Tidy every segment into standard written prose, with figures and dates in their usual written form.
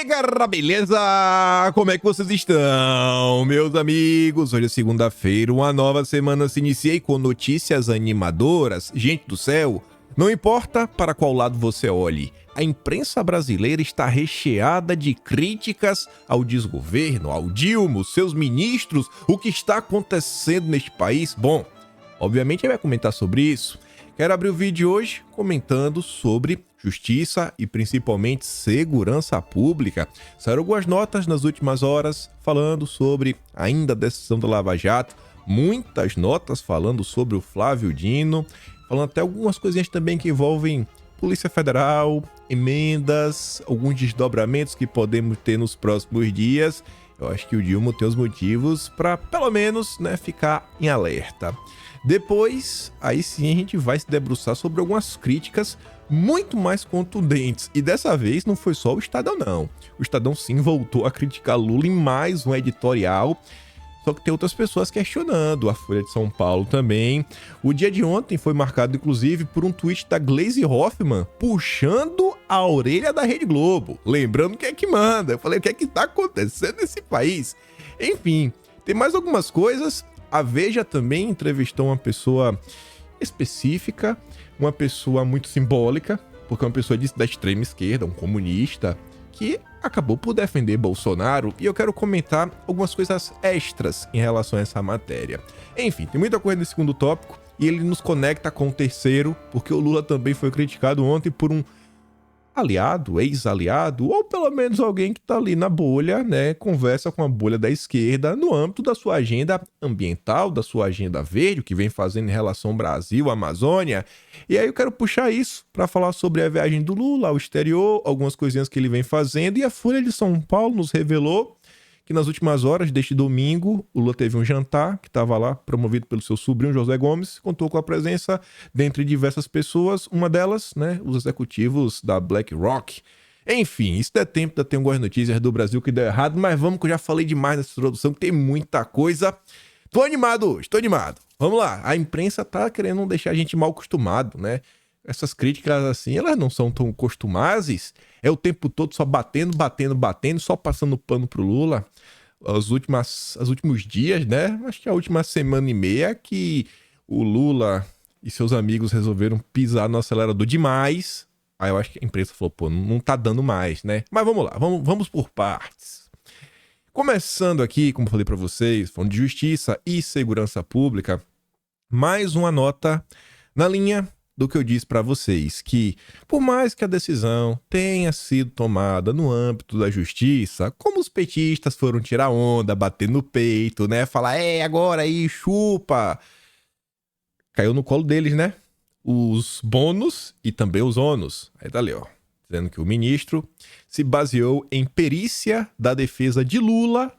Galera, beleza? Como é que vocês estão, meus amigos? Hoje é segunda-feira, uma nova semana se inicia e com notícias animadoras. Gente do céu, não importa para qual lado você olhe, a imprensa brasileira está recheada de críticas ao desgoverno, ao Dilma, seus ministros, o que está acontecendo neste país. Bom, obviamente ele vai comentar sobre isso. Quero abrir o vídeo hoje comentando sobre justiça e principalmente segurança pública. Saíram algumas notas nas últimas horas falando sobre ainda a decisão do Lava Jato, muitas notas falando sobre o Flávio Dino, falando até algumas coisinhas também que envolvem Polícia Federal, emendas, alguns desdobramentos que podemos ter nos próximos dias. Eu acho que o Dilma tem os motivos para, pelo menos, ficar em alerta. Depois, aí sim a gente vai se debruçar sobre algumas críticas muito mais contundentes. E dessa vez não foi só o Estadão, não. O Estadão sim voltou a criticar Lula em mais um editorial. Só que tem outras pessoas questionando, a Folha de São Paulo também. O dia de ontem foi marcado, inclusive, por um tweet da Gleisi Hoffmann puxando a orelha da Rede Globo. Lembrando quem é que manda. Eu falei, o que é que tá acontecendo nesse país? Enfim, tem mais algumas coisas. A Veja também entrevistou uma pessoa específica, uma pessoa muito simbólica, porque é uma pessoa da extrema esquerda, um comunista, que acabou por defender Bolsonaro, e eu quero comentar algumas coisas extras em relação a essa matéria. Enfim, tem muita coisa nesse segundo tópico, e ele nos conecta com o terceiro, porque o Lula também foi criticado ontem por um aliado, ex-aliado, ou pelo menos alguém que tá ali na bolha, conversa com a bolha da esquerda no âmbito da sua agenda ambiental, da sua agenda verde, o que vem fazendo em relação ao Brasil, Amazônia. E aí eu quero puxar isso para falar sobre a viagem do Lula ao exterior, algumas coisinhas que ele vem fazendo, e a Folha de São Paulo nos revelou que nas últimas horas deste domingo, o Lula teve um jantar que estava lá, promovido pelo seu sobrinho José Gomes, contou com a presença dentre diversas pessoas, uma delas, os executivos da BlackRock. Enfim, isso der tempo, ainda tem algumas notícias do Brasil que deu errado, mas vamos que eu já falei demais nessa introdução, que tem muita coisa. Tô animado hoje, tô animado. Vamos lá, a imprensa tá querendo não deixar a gente mal acostumado, Essas críticas, assim, elas não são tão costumazes. É o tempo todo só batendo, só passando pano pro Lula. Os últimos dias, acho que a última semana e meia que o Lula e seus amigos resolveram pisar no acelerador demais. Aí eu acho que a imprensa falou, pô, não tá dando mais, Mas vamos lá, vamos por partes. Começando aqui, como falei pra vocês, falando de justiça e segurança pública, mais uma nota na linha do que eu disse para vocês, que por mais que a decisão tenha sido tomada no âmbito da justiça, como os petistas foram tirar onda, bater no peito, falar, agora aí, chupa, caiu no colo deles, os bônus e também os ônus. Aí tá ali, dizendo que o ministro se baseou em perícia da defesa de Lula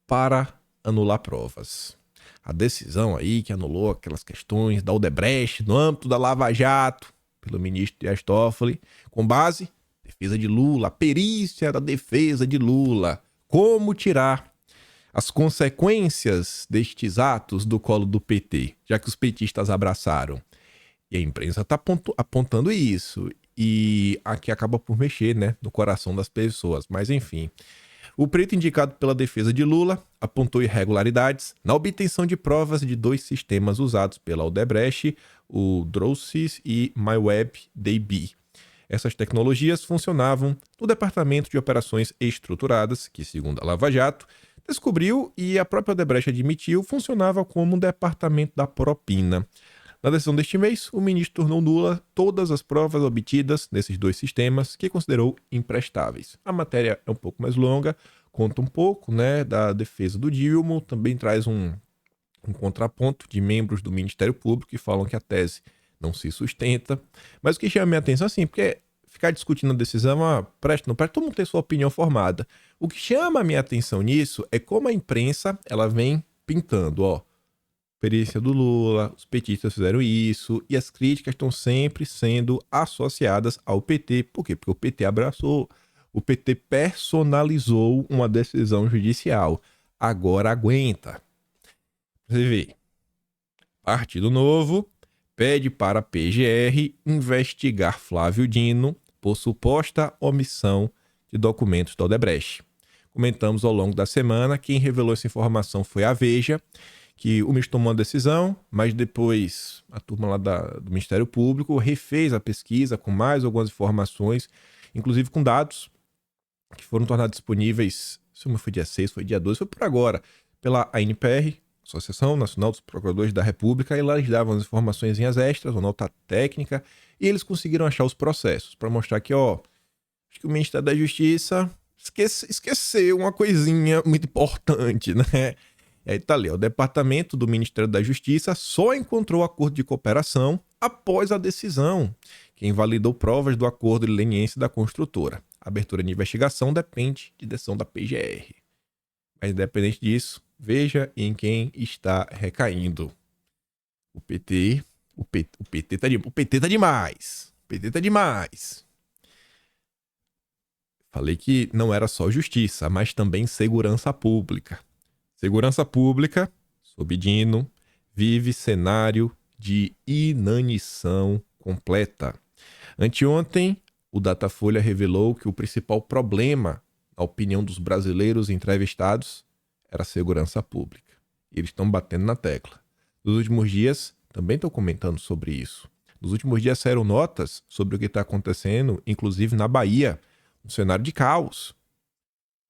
para anular provas. A decisão aí que anulou aquelas questões da Odebrecht no âmbito da Lava Jato, pelo ministro Dias Toffoli, com base defesa de Lula, perícia da defesa de Lula, como tirar as consequências destes atos do colo do PT, já que os petistas abraçaram. E a imprensa está apontando isso, e aqui acaba por mexer, no coração das pessoas, mas enfim. O perito indicado pela defesa de Lula apontou irregularidades na obtenção de provas de dois sistemas usados pela Odebrecht, o DROSYS e MyWebDB. Essas tecnologias funcionavam no Departamento de Operações Estruturadas, que, segundo a Lava Jato, descobriu e a própria Odebrecht admitiu, funcionava como um departamento da propina. Na decisão deste mês, o ministro tornou nula todas as provas obtidas nesses dois sistemas que considerou imprestáveis. A matéria é um pouco mais longa, conta um pouco da defesa do Dilma, também traz um contraponto de membros do Ministério Público que falam que a tese não se sustenta. Mas o que chama a minha atenção, assim, porque ficar discutindo a decisão, presta, não presta, todo mundo tem sua opinião formada. O que chama a minha atenção nisso é como a imprensa ela vem pintando, perícia do Lula, os petistas fizeram isso, e as críticas estão sempre sendo associadas ao PT. Por quê? Porque o PT abraçou, o PT personalizou uma decisão judicial. Agora aguenta. Você vê, Partido Novo pede para a PGR investigar Flávio Dino por suposta omissão de documentos da Odebrecht. Comentamos ao longo da semana, quem revelou essa informação foi a Veja, que o ministro tomou uma decisão, mas depois a turma lá do Ministério Público refez a pesquisa com mais algumas informações, inclusive com dados que foram tornados disponíveis, se não foi dia 6, foi dia 12, foi por agora, pela ANPR, Associação Nacional dos Procuradores da República, e lá eles davam as informações extras, uma nota técnica, e eles conseguiram achar os processos, para mostrar que, acho que o Ministério da Justiça esqueceu uma coisinha muito importante, né? E aí tá ali, o Departamento do Ministério da Justiça só encontrou acordo de cooperação após a decisão, que invalidou provas do acordo leniense da construtora. A abertura de investigação depende de decisão da PGR. Mas independente disso, veja em quem está recaindo. O PT tá demais. O PT tá demais. Falei que não era só justiça, mas também segurança pública. Segurança pública, sob Dino, vive cenário de inanição completa. Anteontem, o Datafolha revelou que o principal problema, na opinião dos brasileiros entrevistados, era a segurança pública. E eles estão batendo na tecla. Nos últimos dias, também estão comentando sobre isso. Nos últimos dias saíram notas sobre o que está acontecendo, inclusive na Bahia, um cenário de caos.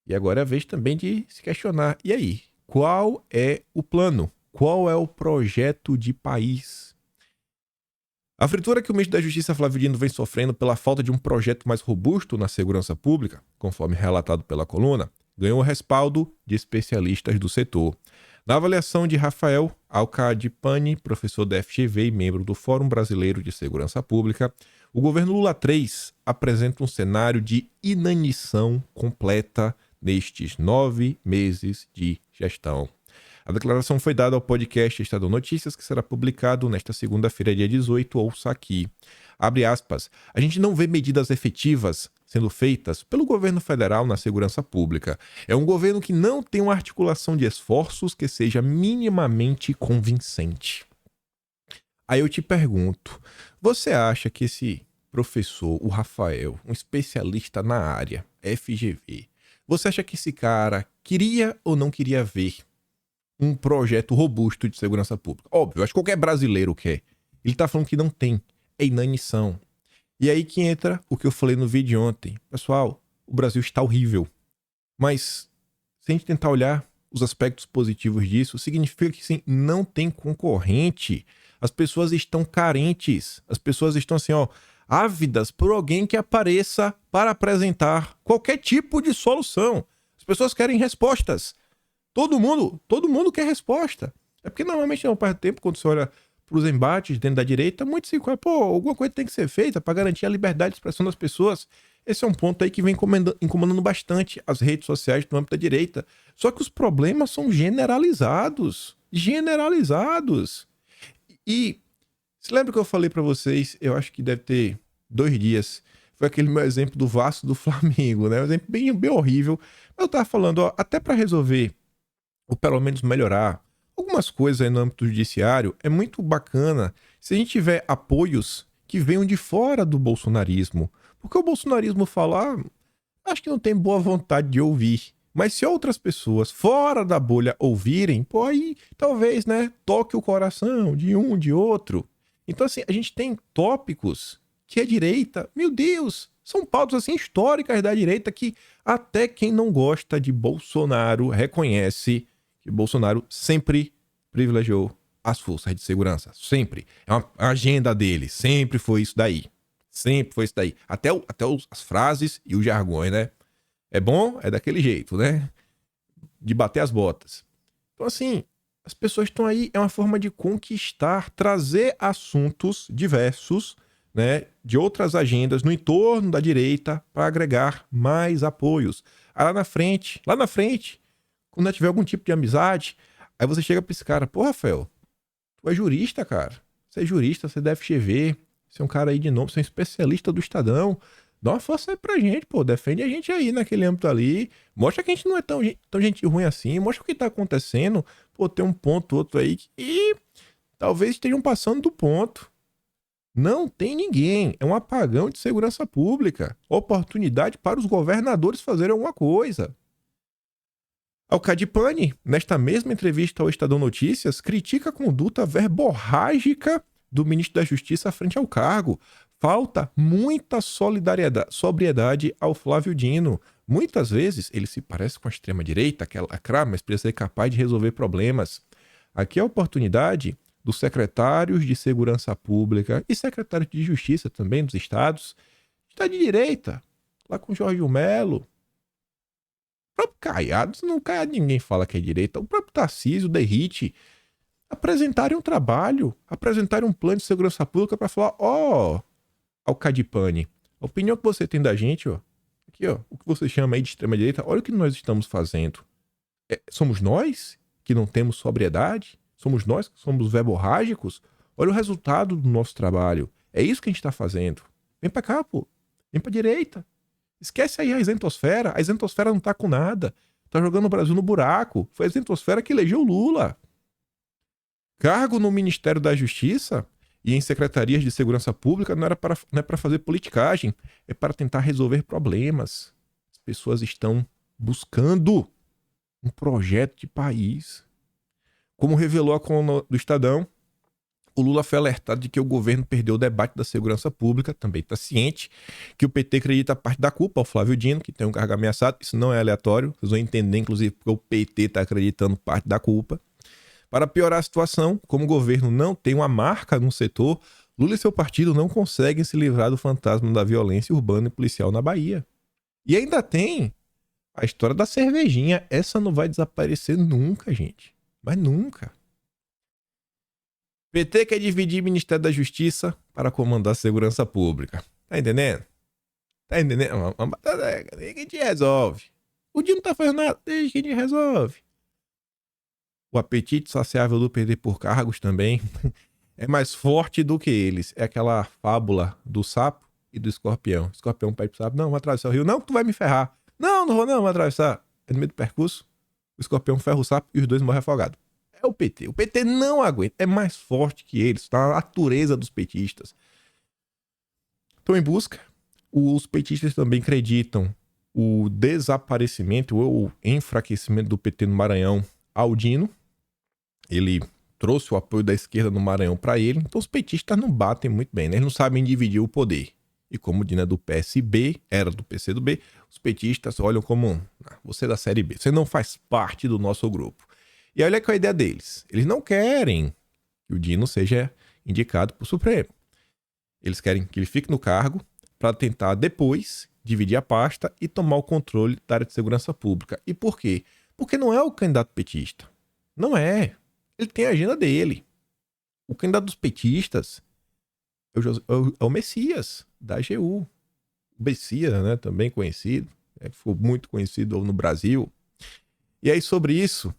E agora é a vez também de se questionar. E aí? Qual é o plano? Qual é o projeto de país? A fritura que o ministro da Justiça, Flávio Dino, vem sofrendo pela falta de um projeto mais robusto na segurança pública, conforme relatado pela coluna, ganhou o respaldo de especialistas do setor. Na avaliação de Rafael Alcadipani, professor da FGV e membro do Fórum Brasileiro de Segurança Pública, o governo Lula III apresenta um cenário de inanição completa nestes 9 meses de gestão. A declaração foi dada ao podcast Estadão Notícias, que será publicado nesta segunda-feira, dia 18, ouça aqui. Abre aspas. A gente não vê medidas efetivas sendo feitas pelo governo federal na segurança pública. É um governo que não tem uma articulação de esforços que seja minimamente convincente. Aí eu te pergunto, você acha que esse professor, o Rafael, um especialista na área, FGV, você acha que esse cara queria ou não queria ver um projeto robusto de segurança pública? Óbvio, acho que qualquer brasileiro quer. Ele tá falando que não tem. É inanição. E aí que entra o que eu falei no vídeo ontem. Pessoal, o Brasil está horrível. Mas, se a gente tentar olhar os aspectos positivos disso, significa que sim, não tem concorrente. As pessoas estão carentes. As pessoas estão assim, ávidas por alguém que apareça para apresentar qualquer tipo de solução. As pessoas querem respostas. Todo mundo quer resposta. É porque normalmente não perde tempo quando você olha para os embates dentro da direita, muito se alguma coisa tem que ser feita para garantir a liberdade de expressão das pessoas. Esse é um ponto aí que vem incomodando bastante as redes sociais no âmbito da direita. Só que os problemas são generalizados. E se lembra que eu falei para vocês, eu acho que deve ter 2 dias, foi aquele meu exemplo do Vasco do Flamengo, né? Um exemplo bem horrível. Eu tava falando, até para resolver, ou pelo menos melhorar, algumas coisas aí no âmbito judiciário, é muito bacana se a gente tiver apoios que venham de fora do bolsonarismo. Porque o bolsonarismo fala, acho que não tem boa vontade de ouvir. Mas se outras pessoas fora da bolha ouvirem, aí talvez, né, toque o coração de um, de outro. Então, assim, a gente tem tópicos que a direita, meu Deus, são pautas assim históricas da direita que até quem não gosta de Bolsonaro reconhece que Bolsonaro sempre privilegiou as forças de segurança. Sempre. É uma agenda dele. Sempre foi isso daí. Até as frases e os jargões, né? É bom? É daquele jeito, né? De bater as botas. Então, assim, as pessoas estão aí. É uma forma de conquistar, trazer assuntos diversos, né, de outras agendas no entorno da direita para agregar mais apoios. Aí lá na frente, quando tiver algum tipo de amizade, aí você chega pra esse cara, pô, Rafael, tu é jurista, cara. Você é jurista, você é da FGV, você é um cara aí de nome, você é um especialista do Estadão. Dá uma força aí pra gente, pô, defende a gente aí naquele âmbito ali. Mostra que a gente não é tão gente ruim assim, mostra o que tá acontecendo. Pô, tem um ponto, outro aí que talvez estejam passando do ponto. Não tem ninguém. É um apagão de segurança pública. Oportunidade para os governadores fazerem alguma coisa. Alcadipani, nesta mesma entrevista ao Estadão Notícias, critica a conduta verborrágica do ministro da Justiça frente ao cargo. Falta muita sobriedade ao Flávio Dino. Muitas vezes ele se parece com a extrema-direita, que é lacrar, mas precisa ser capaz de resolver problemas. Aqui é a oportunidade dos secretários de Segurança Pública e secretários de Justiça também dos estados, está de direita, lá com Jorge Melo. O próprio Caiado, não Caiado ninguém fala que é direita, o próprio Tarcísio, Derrite, apresentarem um trabalho, apresentarem um plano de segurança pública para falar, Alcadipani, a opinião que você tem da gente, aqui, o que você chama aí de extrema-direita, olha o que nós estamos fazendo. Somos nós que não temos sobriedade? Somos nós que somos verborrágicos? Olha o resultado do nosso trabalho. É isso que a gente está fazendo. Vem pra cá, pô. Vem pra direita. Esquece aí a isentosfera. A isentosfera não tá com nada. Tá jogando o Brasil no buraco. Foi a isentosfera que elegeu Lula. Cargo no Ministério da Justiça e em secretarias de segurança pública não é para fazer politicagem. É para tentar resolver problemas. As pessoas estão buscando um projeto de país. Como revelou a coluna do Estadão, o Lula foi alertado de que o governo perdeu o debate da segurança pública, também está ciente que o PT acredita parte da culpa ao Flávio Dino, que tem um cargo ameaçado. Isso não é aleatório, vocês vão entender, inclusive, porque o PT está acreditando parte da culpa. Para piorar a situação, como o governo não tem uma marca no setor, Lula e seu partido não conseguem se livrar do fantasma da violência urbana e policial na Bahia. E ainda tem a história da cervejinha. Essa não vai desaparecer nunca, gente. Mas nunca. PT quer dividir o Ministério da Justiça para comandar a segurança pública. Tá entendendo? Tá entendendo? A gente resolve. O dia não tá fazendo nada, deixa que a gente resolve. O apetite saciável do PT por cargos também é mais forte do que eles. É aquela fábula do sapo e do escorpião. O escorpião pede pro sapo, não, vou atravessar o rio. Não, tu vai me ferrar. Não vou não, vou atravessar. É no meio do percurso, o escorpião ferra o sapo e os dois morrem afogados. É o PT. O PT não aguenta. É mais forte que eles. Está na natureza dos petistas. Estão em busca. Os petistas também acreditam o desaparecimento ou enfraquecimento do PT no Maranhão ao Dino. Ele trouxe o apoio da esquerda no Maranhão para ele. Então os petistas não batem muito bem, né? Eles não sabem dividir o poder. E como o Dino é do PSB, era do PCdoB, os petistas olham como você é da série B. Você não faz parte do nosso grupo. E olha qual é a ideia deles. Eles não querem que o Dino seja indicado para o Supremo. Eles querem que ele fique no cargo para tentar depois dividir a pasta e tomar o controle da área de segurança pública. E por quê? Porque não é o candidato petista. Não é. Ele tem a agenda dele. O candidato dos petistas é o Messias, da AGU. O Messias, né, também conhecido. Ficou muito conhecido no Brasil. E aí, sobre isso,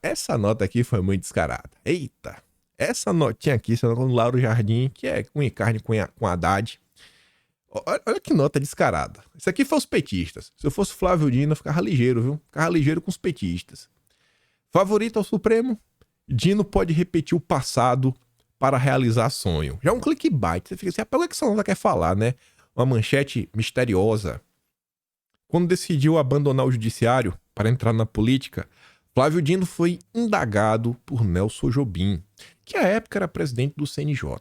essa nota aqui foi muito descarada. Eita! Essa notinha aqui, essa nota do Lauro Jardim, que é com carne com Haddad. Olha que nota descarada. Isso aqui foi os petistas. Se eu fosse Flávio Dino, eu ficava ligeiro, viu? Ficava ligeiro com os petistas. Favorito ao Supremo? Dino pode repetir o passado para realizar sonho. Já é um clickbait. Você fica assim, o que essa nota quer falar, né? Uma manchete misteriosa. Quando decidiu abandonar o judiciário para entrar na política, Flávio Dino foi indagado por Nelson Jobim, que à época era presidente do CNJ.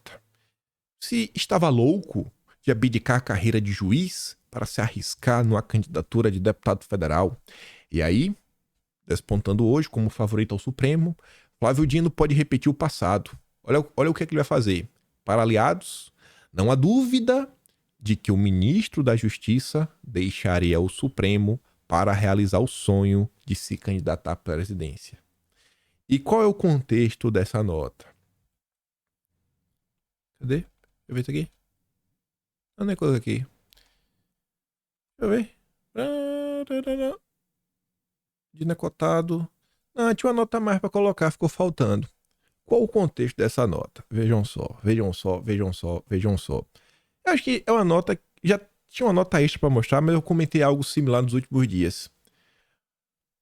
Se estava louco de abdicar a carreira de juiz para se arriscar numa candidatura de deputado federal. E aí, despontando hoje como favorito ao Supremo, Flávio Dino pode repetir o passado. Olha o que ele vai fazer. Para aliados, não há dúvida de que o ministro da Justiça deixaria o Supremo para realizar o sonho de se candidatar à presidência. E qual é o contexto dessa nota? Cadê? Deixa eu ver isso aqui. Não é coisa aqui. Deixa eu ver. Dino é cotado. Não, tinha uma nota a mais para colocar, ficou faltando. Qual o contexto dessa nota? Vejam só. Eu acho que é uma nota... Já tinha uma nota extra para mostrar, mas eu comentei algo similar nos últimos dias.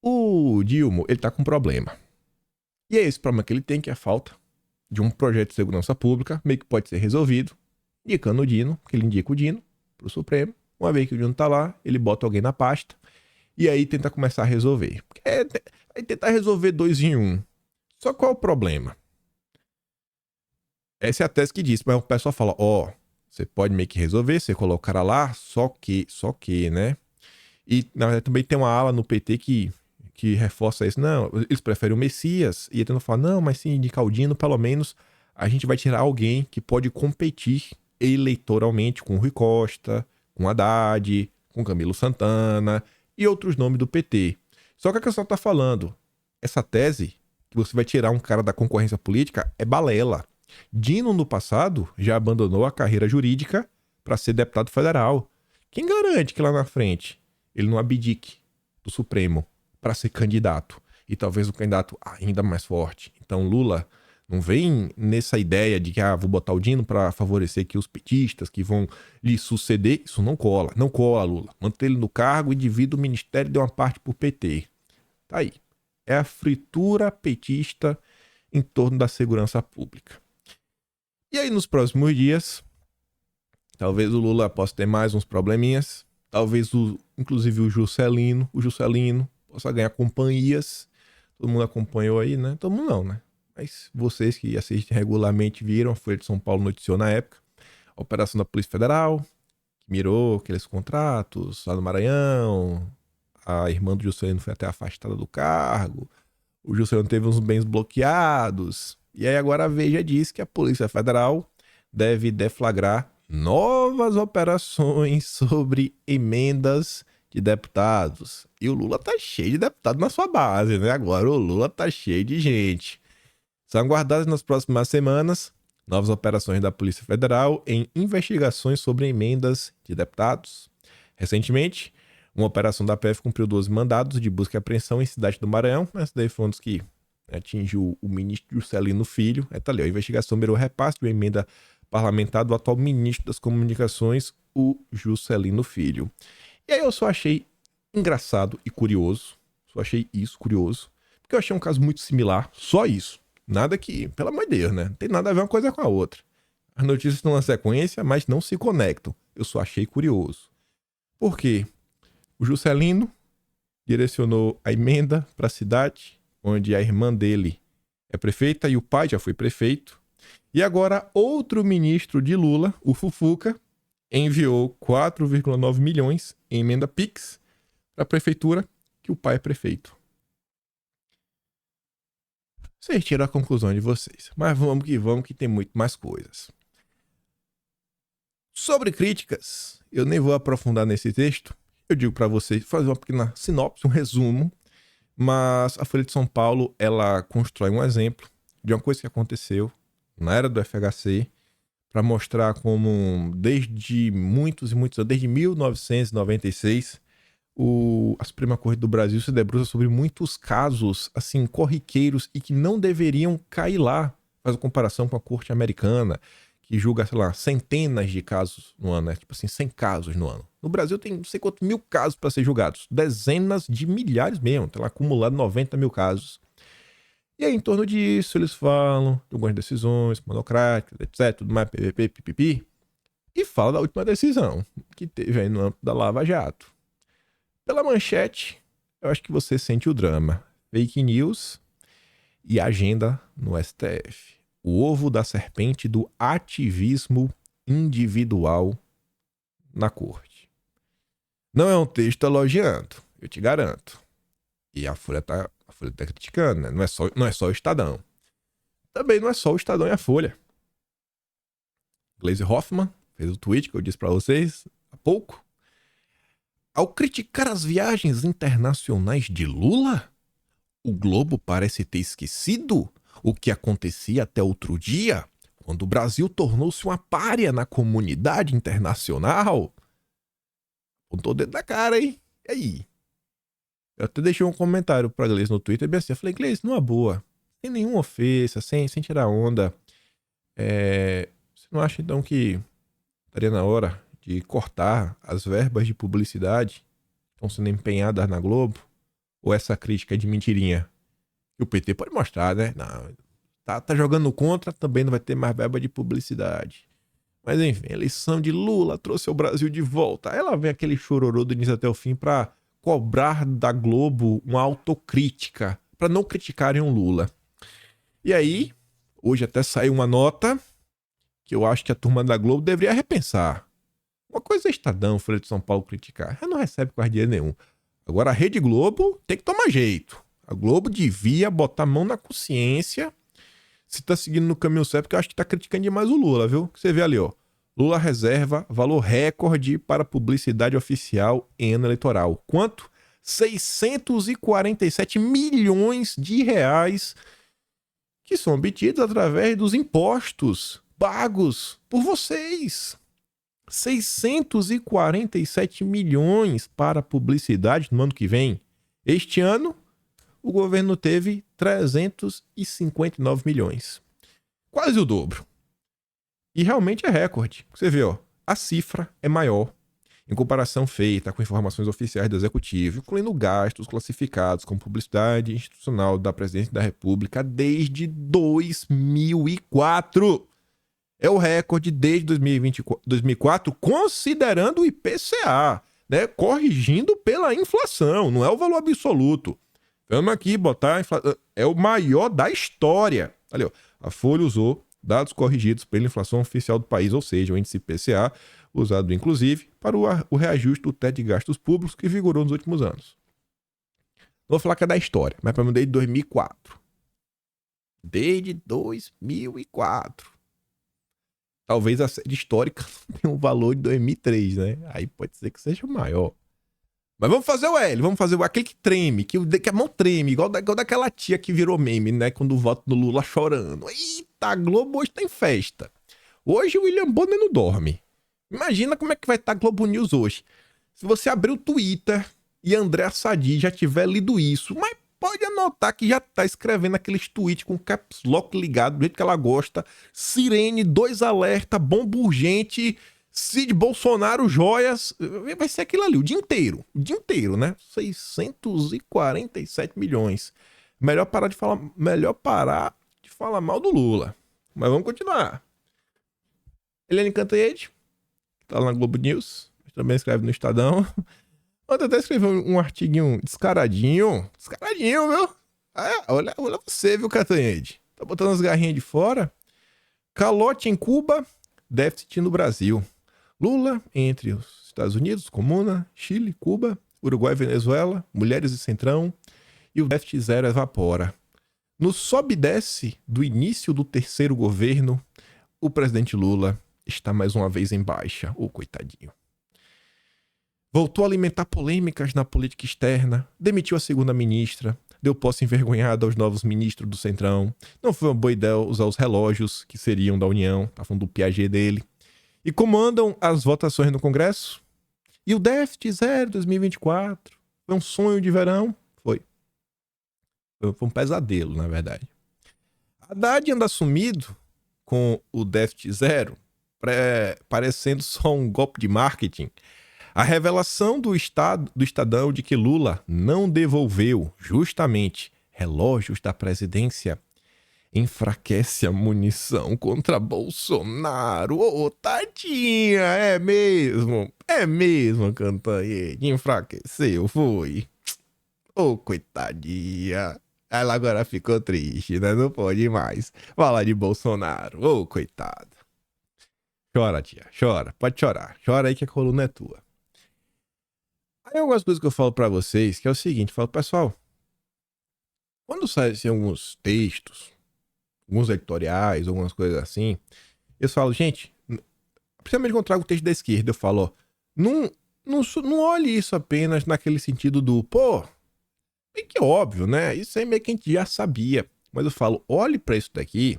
O Dilma, ele tá com um problema. E é esse problema que ele tem, que é a falta de um projeto de segurança pública, meio que pode ser resolvido. indicando o Dino, porque ele indica o Dino pro Supremo. Uma vez que o Dino tá lá, ele bota alguém na pasta e aí tenta começar a resolver. Aí tentar resolver 2 em 1. Só qual é o problema? Essa é a tese que diz, mas o pessoal fala, você pode meio que resolver, você coloca o cara lá, só que, né? E, na verdade, também tem uma ala no PT que reforça isso. Não, eles preferem o Messias. E tentando falar, não, mas se indicar o Dino, pelo menos a gente vai tirar alguém que pode competir eleitoralmente com o Rui Costa, com Haddad, com Camilo Santana e outros nomes do PT. Só que a questão tá falando, essa tese, que você vai tirar um cara da concorrência política, é balela. Dino, no passado, já abandonou a carreira jurídica para ser deputado federal. Quem garante que lá na frente ele não abdique do Supremo para ser candidato? E talvez um candidato ainda mais forte. Então Lula não vem nessa ideia de que vou botar o Dino para favorecer aqui os petistas que vão lhe suceder. Isso não cola. Não cola, Lula. Mantém ele no cargo e divide o ministério de uma parte por PT. Tá aí. É a fritura petista em torno da segurança pública. E aí, nos próximos dias, talvez o Lula possa ter mais uns probleminhas. Talvez, inclusive, o Juscelino possa ganhar companhias. Todo mundo acompanhou aí, né? Todo mundo não, né? Mas vocês que assistem regularmente viram, a Folha de São Paulo noticiou na época, a operação da Polícia Federal, que mirou aqueles contratos lá no Maranhão. A irmã do Juscelino foi até afastada do cargo. O Juscelino teve uns bens bloqueados. E aí agora a Veja diz que a Polícia Federal deve deflagrar novas operações sobre emendas de deputados. E o Lula tá cheio de deputado na sua base, né? Agora o Lula tá cheio de gente. São aguardadas nas próximas semanas novas operações da Polícia Federal em investigações sobre emendas de deputados. Recentemente, uma operação da PF cumpriu 12 mandados de busca e apreensão em Cidade do Maranhão. Essa daí foi um dos que atingiu o ministro Juscelino Filho. Tá ali, a investigação mirou repasse de uma emenda parlamentar do atual ministro das Comunicações, o Juscelino Filho. E aí eu só achei engraçado e curioso. Só achei isso curioso. Porque eu achei um caso muito similar. Só isso. Nada que, pelo amor de Deus, né? Não tem nada a ver uma coisa com a outra. As notícias estão na sequência, mas não se conectam. Eu só achei curioso. Por quê? O Juscelino direcionou a emenda para a cidade, onde a irmã dele é prefeita e o pai já foi prefeito. E agora outro ministro de Lula, o Fufuca, enviou 4,9 milhões em emenda Pix para a prefeitura, que o pai é prefeito. Vocês tiram a conclusão de vocês. Mas vamos que tem muito mais coisas. Sobre críticas, eu nem vou aprofundar nesse texto. Eu digo para vocês, fazer uma pequena sinopse, um resumo. Mas a Folha de São Paulo, ela constrói um exemplo de uma coisa que aconteceu na era do FHC para mostrar como desde muitos e muitos anos, desde 1996, a Suprema Corte do Brasil se debruça sobre muitos casos assim corriqueiros e que não deveriam cair lá. Faz uma comparação com a Corte Americana, que julga, sei lá, centenas de casos no ano, né? Tipo assim, 100 casos no ano. No Brasil tem não sei quantos mil casos para ser julgados. Dezenas de milhares mesmo. Tem lá acumulado 90 mil casos. E aí, em torno disso, eles falam de algumas decisões monocráticas, etc, tudo mais, pipipi. E fala da última decisão, que teve aí no âmbito da Lava Jato. Pela manchete, eu acho que você sente o drama. Fake news e agenda no STF. O ovo da serpente do ativismo individual na corte. Não é um texto elogiando, eu te garanto. E a Folha tá criticando, né? Não é só o Estadão. Também não é só o Estadão e a Folha. Gleisi Hoffmann fez o tweet que eu disse para vocês há pouco. Ao criticar as viagens internacionais de Lula, o Globo parece ter esquecido o que acontecia até outro dia, quando o Brasil tornou-se uma pária na comunidade internacional. Pontou o dedo na cara, hein? E aí? Eu até deixei um comentário pra Gleisi no Twitter, bem assim, eu falei, Gleisi, numa boa, sem nenhuma ofensa, sem tirar onda, você não acha então que estaria na hora de cortar as verbas de publicidade que estão sendo empenhadas na Globo? Ou essa crítica é de mentirinha? E o PT pode mostrar, né? Não, tá jogando contra, também não vai ter mais verba de publicidade. Mas enfim, a eleição de Lula trouxe o Brasil de volta. Aí lá vem aquele chororô do início até o fim pra cobrar da Globo uma autocrítica, pra não criticarem o Lula. E aí, hoje até saiu uma nota que eu acho que a turma da Globo deveria repensar. Uma coisa é Estadão, Folha de São Paulo criticar. Ela não recebe quase dinheiro nenhum. Agora a Rede Globo tem que tomar jeito. A Globo devia botar a mão na consciência se tá seguindo no caminho certo, porque eu acho que tá criticando demais o Lula, viu? Você vê ali, ó. Lula reserva valor recorde para publicidade oficial em ano eleitoral. Quanto? 647 milhões de reais que são obtidos através dos impostos pagos por vocês. 647 milhões para publicidade no ano que vem. Este ano, o governo teve 359 milhões. Quase o dobro. E realmente é recorde. Você vê, ó, a cifra é maior em comparação feita com informações oficiais do Executivo, incluindo gastos classificados como publicidade institucional da Presidência da República desde 2004. É o recorde desde 2004, considerando o IPCA, né? Corrigindo pela inflação, não é o valor absoluto. Vamos aqui botar a inflação, é o maior da história. Ali, ó, a Folha usou dados corrigidos pela inflação oficial do país, ou seja, o índice IPCA, usado inclusive para o reajuste do teto de gastos públicos que vigorou nos últimos anos. Não vou falar que é da história, mas para mim desde 2004. Desde 2004. Talvez a série histórica tenha um valor de 2003, né? Aí pode ser que seja maior. Mas vamos fazer o L, vamos fazer aquele que treme, que a mão treme, igual daquela tia que virou meme, né? Quando vota no Lula chorando. Eita, a Globo hoje tá em festa. Hoje o William Bonner não dorme. Imagina como é que vai estar a Globo News hoje. Se você abrir o Twitter e André Sadi já tiver lido isso, mas pode anotar que já tá escrevendo aqueles tweets com caps lock ligado, do jeito que ela gosta. Sirene, 2 alerta, bomba urgente, Cid Bolsonaro, joias. Vai ser aquilo ali o dia inteiro, né? 647 milhões. Melhor parar de falar mal do Lula. Mas vamos continuar. Eliane Cantanhede, que tá lá na Globo News, também escreve no Estadão. Ontem até escreveu um artiguinho descaradinho, viu? Olha você, viu, Cantanhede? Tá botando as garrinhas de fora. Calote em Cuba, déficit no Brasil. Lula entre os Estados Unidos, Comuna, Chile, Cuba, Uruguai e Venezuela, mulheres e centrão, e o déficit zero evapora. No sobe e desce do início do terceiro governo, o presidente Lula está mais uma vez em baixa. Ô, coitadinho. Voltou a alimentar polêmicas na política externa, demitiu a segunda ministra, deu posse envergonhada aos novos ministros do Centrão. Não foi uma boa ideia usar os relógios que seriam da União, tá falando do Piaget dele. E comandam as votações no Congresso. E o déficit zero 2024 foi um sonho de verão? Foi um pesadelo, na verdade. Haddad anda sumido com o déficit zero, parecendo só um golpe de marketing. A revelação do Estadão de que Lula não devolveu, justamente, relógios da presidência enfraquece a munição contra Bolsonaro. Ô, tadinha, é mesmo, Cantanhede, enfraqueceu, foi. Ô, coitadinha. Ela agora ficou triste, né? Não pode mais falar de Bolsonaro. Ô, coitada. Chora, tia, chora, pode chorar. Chora aí que a coluna é tua. Aí algumas coisas que eu falo pra vocês, que é o seguinte, eu falo, pessoal, quando saem assim, alguns textos, alguns editoriais, algumas coisas assim, eu falo, gente, principalmente quando eu trago o texto da esquerda, eu falo, ó, não olhe isso apenas naquele sentido do, pô, meio que óbvio, né? Isso aí meio que a gente já sabia. Mas eu falo, olhe pra isso daqui,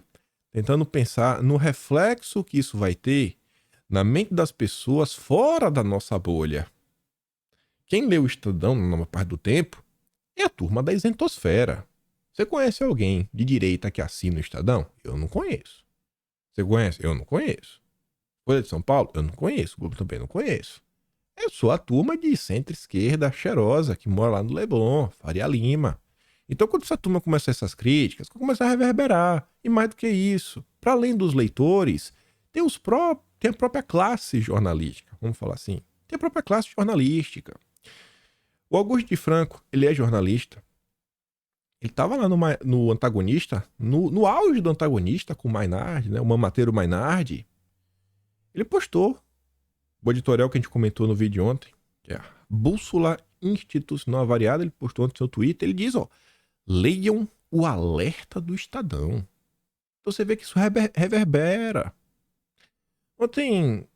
tentando pensar no reflexo que isso vai ter na mente das pessoas fora da nossa bolha. Quem lê o Estadão na maior parte do tempo é a turma da isentosfera. Você conhece alguém de direita que assina o Estadão? Eu não conheço. Você conhece? Eu não conheço. Folha de São Paulo? Eu não conheço. O Globo também não conheço. Eu sou a turma de centro-esquerda cheirosa que mora lá no Leblon, Faria Lima. Então, quando essa turma começa essas críticas, começa a reverberar. E mais do que isso, para além dos leitores, tem os tem a própria classe jornalística, vamos falar assim. Tem a própria classe jornalística. O Augusto de Franco, ele é jornalista. Ele estava lá no Antagonista, no auge do Antagonista com o Maynard, né? O Mamateiro Maynard. Ele postou o editorial que a gente comentou no vídeo ontem, que é a Bússola Institucional Variada. Ele postou no seu Twitter. Ele diz, ó, leiam o alerta do Estadão. Então você vê que isso reverbera. Ontem,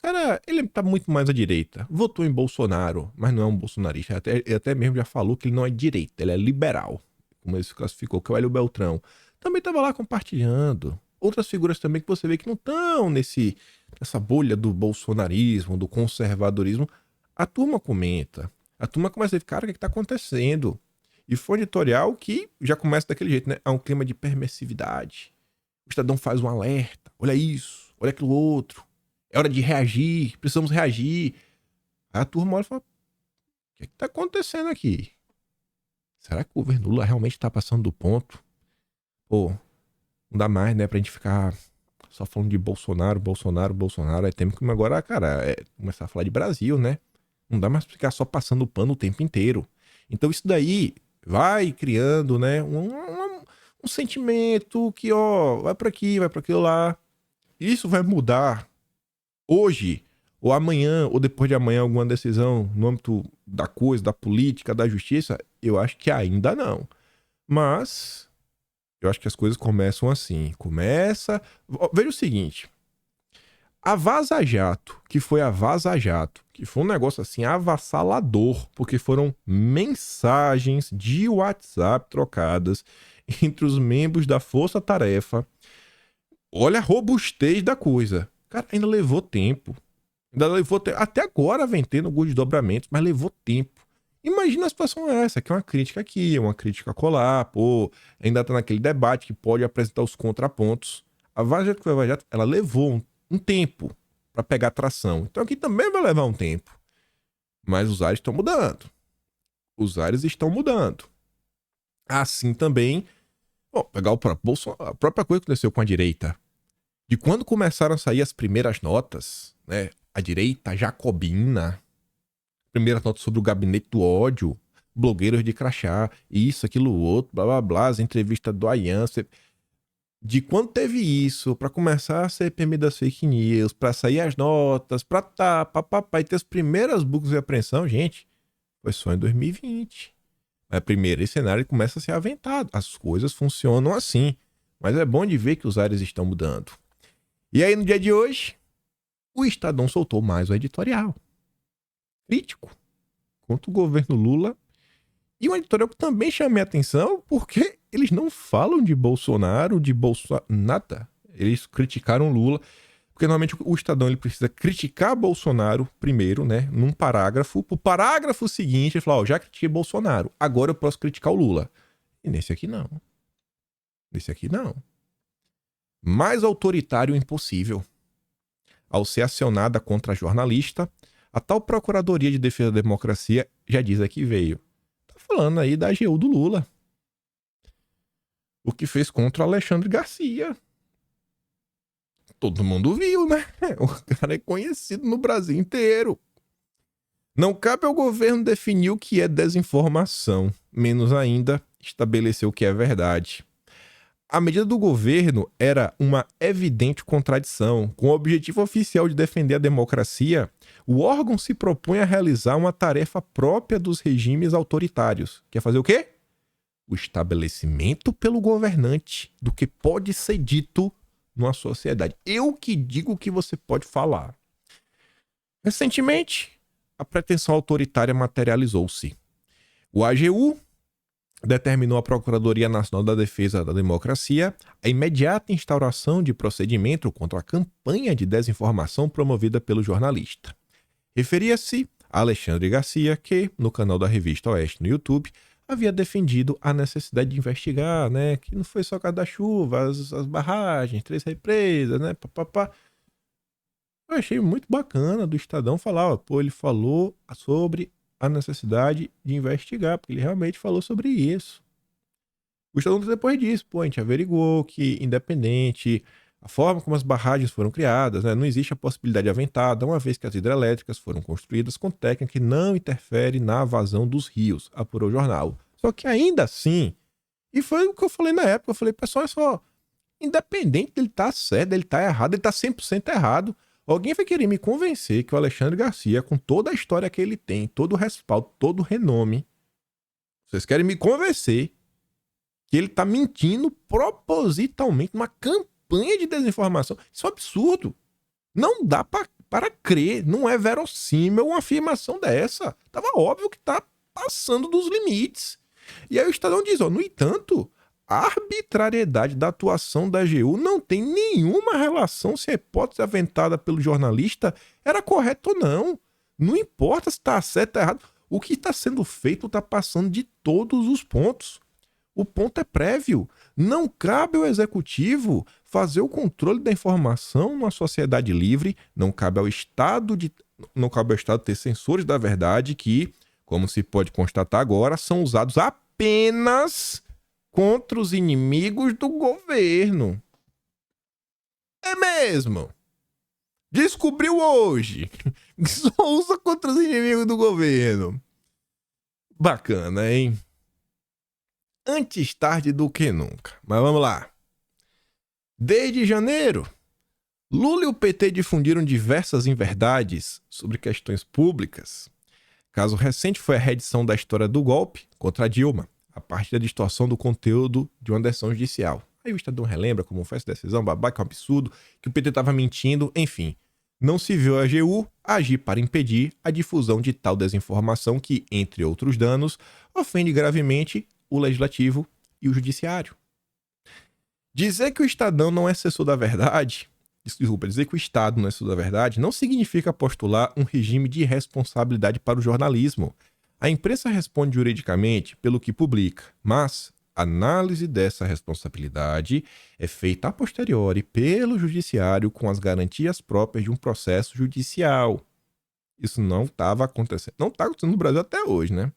cara, ele tá muito mais à direita. Votou em Bolsonaro, mas não é um bolsonarista. Ele até mesmo já falou que ele não é direita, ele é liberal. Como ele se classificou, que é o Hélio Beltrão. Também estava lá compartilhando. Outras figuras também que você vê que não estão nessa bolha do bolsonarismo, do conservadorismo. A turma comenta. A turma começa a dizer, cara, o que está acontecendo? E foi um editorial que já começa daquele jeito, né? Há um clima de permissividade. O Estadão faz um alerta. Olha isso, olha aquilo outro. É hora de reagir, precisamos reagir. Aí a turma olha e fala, o que está acontecendo aqui? Será que o governo Lula realmente tá passando do ponto? Pô, não dá mais, né, pra gente ficar só falando de Bolsonaro. Aí temos que agora, cara, começar a falar de Brasil, né? Não dá mais pra ficar só passando o pano o tempo inteiro. Então isso daí vai criando, né, um sentimento que, ó, vai pra aqui, vai pra aquilo lá. Isso vai mudar hoje, ou amanhã, ou depois de amanhã, alguma decisão no âmbito da coisa, da política, da justiça? Eu acho que ainda não. Mas eu acho que as coisas começam assim. Veja o seguinte. A Vaza Jato, que foi um negócio assim avassalador, porque foram mensagens de WhatsApp trocadas entre os membros da Força Tarefa. Olha a robustez da coisa. Cara, ainda levou tempo. Até agora vem tendo alguns desdobramentos, mas levou tempo. Imagina a situação essa, que é uma crítica aqui, uma crítica colar, pô, ainda tá naquele debate que pode apresentar os contrapontos. A Vaza Jato, que foi a Vaza Jato, ela levou um tempo para pegar tração. Então aqui também vai levar um tempo. Mas os ares estão mudando. Os ares estão mudando. Assim também, bom, pegar o próprio Bolsonaro, a própria coisa que aconteceu com a direita. De quando começaram a sair as primeiras notas, né? A direita jacobina, primeira nota sobre o gabinete do ódio, blogueiros de crachá, isso, aquilo, outro, blá, blá, blá, as entrevistas do Ayan. De quando teve isso, pra começar a CPMI das fake news, pra sair as notas, pra e ter as primeiras buscas de apreensão, gente, foi só em 2020. Mas primeiro, esse cenário começa a ser aventado. As coisas funcionam assim. Mas é bom de ver que os ares estão mudando. E aí, no dia de hoje, o Estadão soltou mais um editorial crítico contra o governo Lula. E um editorial que também chama a atenção porque eles não falam de Bolsonaro, nada. Eles criticaram Lula. Porque normalmente o Estadão ele precisa criticar Bolsonaro primeiro, né? Num parágrafo. Pro parágrafo seguinte, ele fala, ó, já critiquei Bolsonaro, agora eu posso criticar o Lula. E nesse aqui não. Nesse aqui não. Mais autoritário impossível. Ao ser acionada contra a jornalista, a tal Procuradoria de Defesa da Democracia já diz aqui veio. Tá falando aí da AGU do Lula. O que fez contra o Alexandre Garcia. Todo mundo viu, né? O cara é conhecido no Brasil inteiro. Não cabe ao governo definir o que é desinformação, menos ainda estabelecer o que é verdade. A medida do governo era uma evidente contradição. Com o objetivo oficial de defender a democracia, o órgão se propõe a realizar uma tarefa própria dos regimes autoritários. Quer fazer o quê? O estabelecimento pelo governante do que pode ser dito numa sociedade. Eu que digo que você pode falar. Recentemente, a pretensão autoritária materializou-se. O AGU determinou à Procuradoria Nacional da Defesa da Democracia a imediata instauração de procedimento contra a campanha de desinformação promovida pelo jornalista. Referia-se a Alexandre Garcia, que, no canal da Revista Oeste no YouTube, havia defendido a necessidade de investigar, né? Que não foi só por causa da chuva, as barragens, 3 represas, né? Eu achei muito bacana do Estadão falar, ó, pô, ele falou sobre a necessidade de investigar, porque ele realmente falou sobre isso. O Estadão depois disso, pô, a gente averiguou que, independente a forma como as barragens foram criadas, né? Não existe a possibilidade aventada, uma vez que as hidrelétricas foram construídas com técnica que não interfere na vazão dos rios, apurou o jornal. Só que ainda assim, e foi o que eu falei na época, eu falei, pessoal, é só, independente dele estar certo, dele estar errado, ele está 100% errado. Alguém vai querer me convencer que o Alexandre Garcia, com toda a história que ele tem, todo o respaldo, todo o renome, vocês querem me convencer que ele tá mentindo propositalmente numa campanha de desinformação. Isso é um absurdo. Não dá para crer. Não é verossímil uma afirmação dessa. Tava óbvio que tá passando dos limites. E aí o Estadão diz, ó, no entanto, a arbitrariedade da atuação da AGU não tem nenhuma relação se a hipótese aventada pelo jornalista era correta ou não. Não importa se está certo ou errado. O que está sendo feito está passando de todos os pontos. O ponto é prévio. Não cabe ao executivo fazer o controle da informação numa sociedade livre. Não cabe ao Estado ter censores da verdade que, como se pode constatar agora, são usados apenas contra os inimigos do governo. É mesmo. Descobriu hoje. Só usa contra os inimigos do governo. Bacana, hein? Antes tarde do que nunca. Mas vamos lá. Desde janeiro, Lula e o PT difundiram diversas inverdades sobre questões públicas. Caso recente foi a reedição da história do golpe contra Dilma, a partir da distorção do conteúdo de uma decisão judicial. Aí o Estadão relembra como foi essa decisão, babaca, um absurdo, que o PT estava mentindo, enfim. Não se viu a AGU agir para impedir a difusão de tal desinformação que, entre outros danos, ofende gravemente o Legislativo e o Judiciário. Dizer que o Estadão não é assessor da verdade, dizer que o Estado não é assessor da verdade, não significa postular um regime de responsabilidade para o jornalismo. A imprensa responde juridicamente pelo que publica, mas a análise dessa responsabilidade é feita a posteriori pelo Judiciário com as garantias próprias de um processo judicial. Isso não estava acontecendo. Não está acontecendo no Brasil até hoje, né?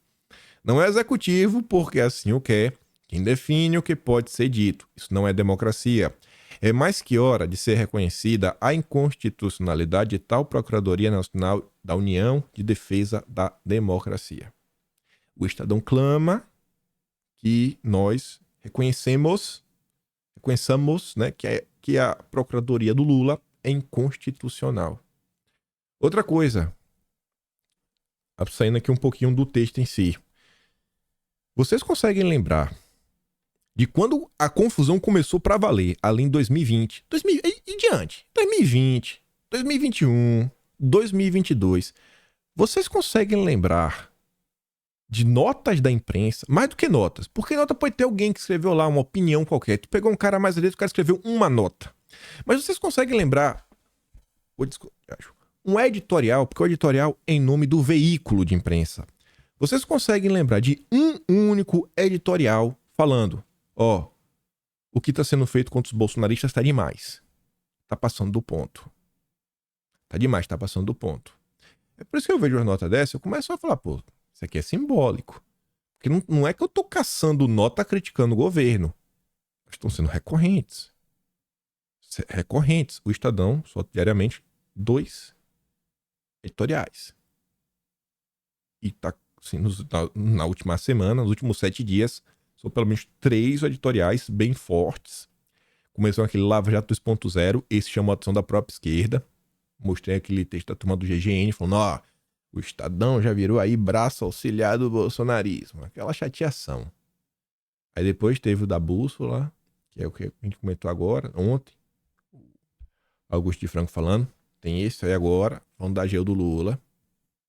Não é executivo porque assim o quer. Quem define o que pode ser dito. Isso não é democracia. É mais que hora de ser reconhecida a inconstitucionalidade de tal Procuradoria Nacional da União de Defesa da Democracia. O Estadão clama que nós reconheçamos, né, que a Procuradoria do Lula é inconstitucional. Outra coisa, saindo aqui um pouquinho do texto em si. Vocês conseguem lembrar de quando a confusão começou para valer, ali em 2020, e diante, 2020, 2021, 2022. Vocês conseguem lembrar de notas da imprensa, mais do que notas, porque nota pode ter alguém que escreveu lá uma opinião qualquer. Tu pegou um cara mais direito, o cara escreveu uma nota. Mas vocês conseguem lembrar um editorial, porque o editorial é em nome do veículo de imprensa. Vocês conseguem lembrar de um único editorial falando, ó, o que está sendo feito contra os bolsonaristas está demais. Está passando do ponto. Está demais, está passando do ponto. É por isso que eu vejo uma nota dessa, eu começo a falar, pô, isso aqui é simbólico. Porque não é que eu tô caçando nota criticando o governo. Estão sendo recorrentes. O Estadão solta diariamente 2 editoriais. E tá assim, na última semana, nos últimos 7 dias, são pelo menos 3 editoriais bem fortes. Começou aquele Lava Jato 2.0, esse chamou a atenção da própria esquerda. Mostrei aquele texto da turma do GGN, falando, ó, o Estadão já virou aí braço auxiliar do bolsonarismo. Aquela chateação. Aí depois teve o da Bússola, que é o que a gente comentou agora, ontem. Augusto de Franco falando. Tem esse aí agora, falando da AGU do Lula.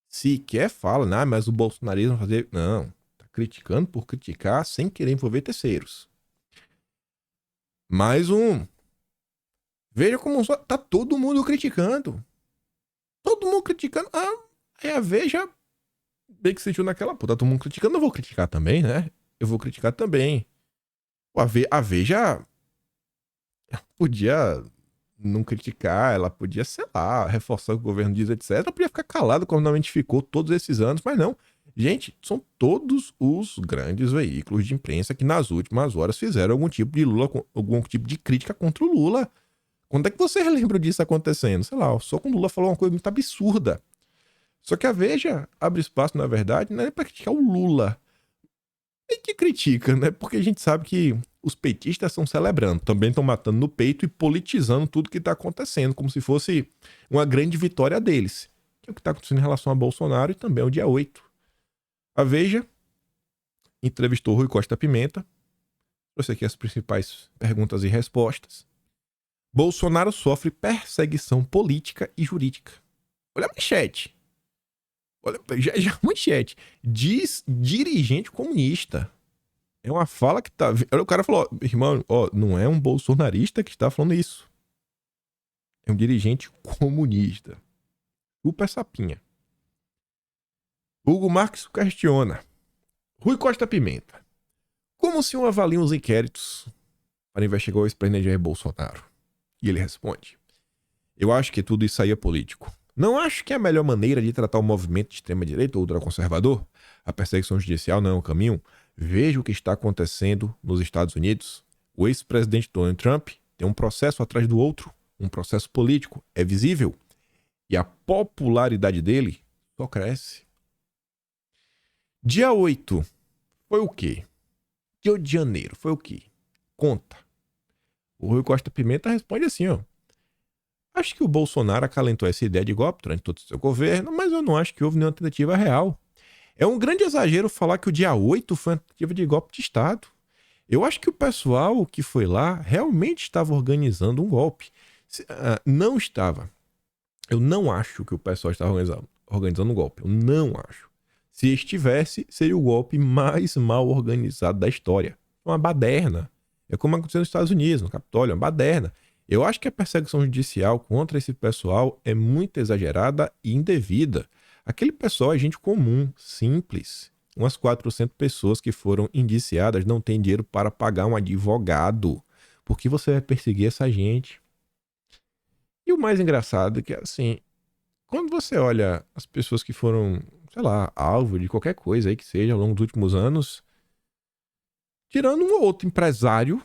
Sequer fala, não, mas o bolsonarismo fazer... Não, tá criticando por criticar sem querer envolver terceiros. Mais um. Veja como tá todo mundo criticando. Todo mundo criticando. Aí a Veja bem que sentiu naquela, pô, tá todo mundo criticando, eu vou criticar também, né? Eu vou criticar também. A Veja podia não criticar, ela podia, sei lá, reforçar o que o governo diz, etc. Ela podia ficar calada como normalmente ficou todos esses anos, mas não. Gente, são todos os grandes veículos de imprensa que nas últimas horas fizeram algum tipo de crítica contra o Lula. Quando é que vocês lembram disso acontecendo? Sei lá, só quando o Lula falou uma coisa muito absurda. Só que a Veja abre espaço, na verdade, não é pra criticar o Lula. A gente critica, né? Porque a gente sabe que os petistas estão celebrando, também estão matando no peito e politizando tudo que está acontecendo, como se fosse uma grande vitória deles. Que é o que está acontecendo em relação a Bolsonaro e também ao dia 8. A Veja entrevistou Rui Costa Pimenta, trouxe aqui as principais perguntas e respostas. Bolsonaro sofre perseguição política e jurídica. Olha a manchete. Olha, já a manchete. Diz dirigente comunista. É uma fala que tá... Olha, o cara falou, irmão, ó, não é um bolsonarista que está falando isso. É um dirigente comunista. Chupa essa pinha. Hugo Marques questiona. Rui Costa Pimenta. Como o senhor avalia os inquéritos para investigar o ex-presidente Jair Bolsonaro? E ele responde. Eu acho que tudo isso aí é político. Não acho que é a melhor maneira de tratar o movimento de extrema-direita ou ultraconservador. A perseguição judicial não é o caminho. Veja o que está acontecendo nos Estados Unidos. O ex-presidente Donald Trump tem um processo atrás do outro, um processo político, é visível. E a popularidade dele só cresce. Dia 8 foi o quê? Dia de janeiro foi o quê? Conta. O Rui Costa Pimenta responde assim, ó. Acho que o Bolsonaro acalentou essa ideia de golpe durante todo o seu governo, mas eu não acho que houve nenhuma tentativa real. É um grande exagero falar que o dia 8 foi uma tentativa de golpe de Estado. Eu acho que o pessoal que foi lá realmente estava organizando um golpe. Não estava. Eu não acho que o pessoal estava organizando um golpe. Eu não acho. Se estivesse, seria o golpe mais mal organizado da história. Uma baderna. É como aconteceu nos Estados Unidos, no Capitólio, uma baderna. Eu acho que a perseguição judicial contra esse pessoal é muito exagerada e indevida. Aquele pessoal é gente comum, simples. Umas 400 pessoas que foram indiciadas não têm dinheiro para pagar um advogado. Por que você vai perseguir essa gente? E o mais engraçado é que, assim, quando você olha as pessoas que foram, sei lá, alvo de qualquer coisa aí que seja ao longo dos últimos anos, tirando um ou outro empresário,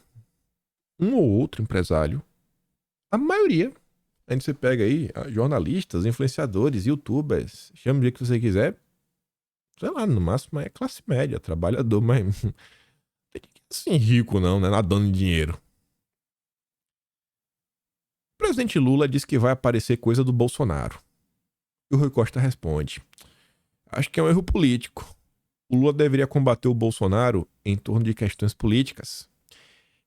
a maioria, a gente você pega aí jornalistas, influenciadores, youtubers, chama do jeito que você quiser, sei lá, no máximo é classe média, trabalhador, mas não tem ninguém assim rico não, né, nadando em dinheiro. O presidente Lula diz que vai aparecer coisa do Bolsonaro. E o Rui Costa responde, acho que é um erro político. O Lula deveria combater o Bolsonaro em torno de questões políticas.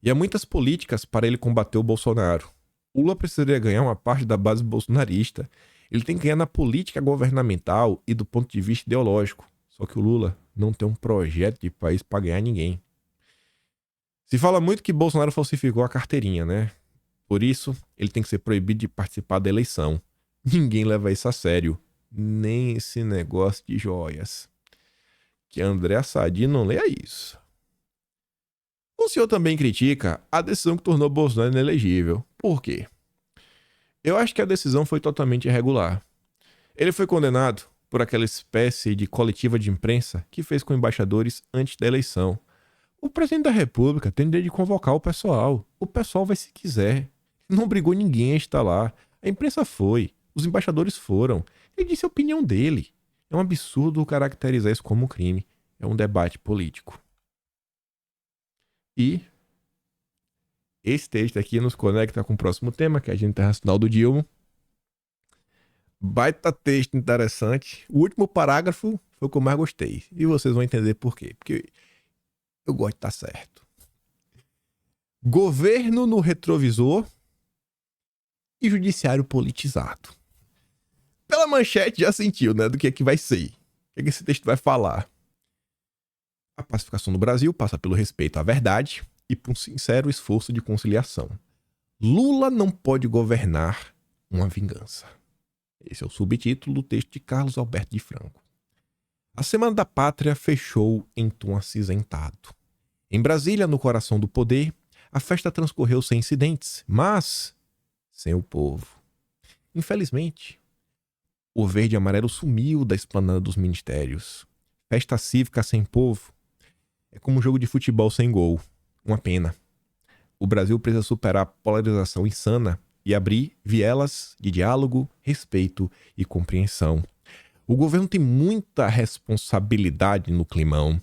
E há muitas políticas para ele combater o Bolsonaro. O Lula precisaria ganhar uma parte da base bolsonarista. Ele tem que ganhar na política governamental e do ponto de vista ideológico. Só que o Lula não tem um projeto de país para ganhar ninguém. Se fala muito que Bolsonaro falsificou a carteirinha, né? Por isso, ele tem que ser proibido de participar da eleição. Ninguém leva isso a sério. Nem esse negócio de joias. Que André Sadi não leia isso. O senhor também critica a decisão que tornou Bolsonaro inelegível. Por quê? Eu acho que a decisão foi totalmente irregular. Ele foi condenado por aquela espécie de coletiva de imprensa que fez com embaixadores antes da eleição. O presidente da República tem o direito de convocar o pessoal. O pessoal vai se quiser. Não obrigou ninguém a estar lá. A imprensa foi. Os embaixadores foram. Ele disse a opinião dele. É um absurdo caracterizar isso como um crime. É um debate político. E esse texto aqui nos conecta com o próximo tema, que é a Agenda Internacional do Dilma. Baita texto interessante. O último parágrafo foi o que eu mais gostei. E vocês vão entender por quê. Porque eu gosto de estar certo. Governo no retrovisor e judiciário politizado. Pela manchete já sentiu, né? Do que é que vai ser. O que é que esse texto vai falar. A pacificação no Brasil passa pelo respeito à verdade e por um sincero esforço de conciliação. Lula não pode governar uma vingança. Esse é o subtítulo do texto de Carlos Alberto de Franco. A Semana da Pátria fechou em tom acinzentado. Em Brasília, no coração do poder, a festa transcorreu sem incidentes, mas sem o povo. Infelizmente, o verde e amarelo sumiu da esplanada dos ministérios. Festa cívica sem povo é como um jogo de futebol sem gol. Uma pena. O Brasil precisa superar a polarização insana e abrir vielas de diálogo, respeito e compreensão. O governo tem muita responsabilidade no climão.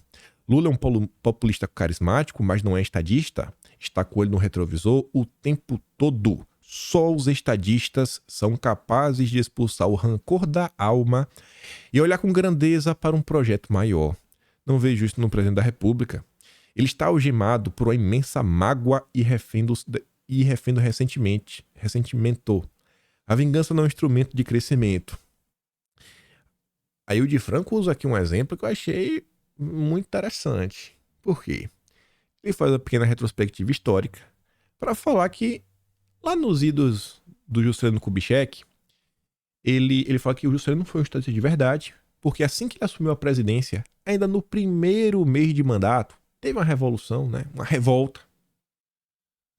Lula é um populista carismático, mas não é estadista. Está com o olho no retrovisor o tempo todo. Só os estadistas são capazes de expulsar o rancor da alma e olhar com grandeza para um projeto maior. Não vejo isso no presidente da República. Ele está algemado por uma imensa mágoa e refém ressentimento. A vingança não é um instrumento de crescimento. Aí o Di Franco usa aqui um exemplo que eu achei muito interessante. Por quê? Ele faz uma pequena retrospectiva histórica para falar que lá nos idos do Juscelino Kubitschek, ele fala que o Juscelino não foi um estadista de verdade, porque assim que ele assumiu a presidência, ainda no primeiro mês de mandato, teve uma revolução, né? Uma revolta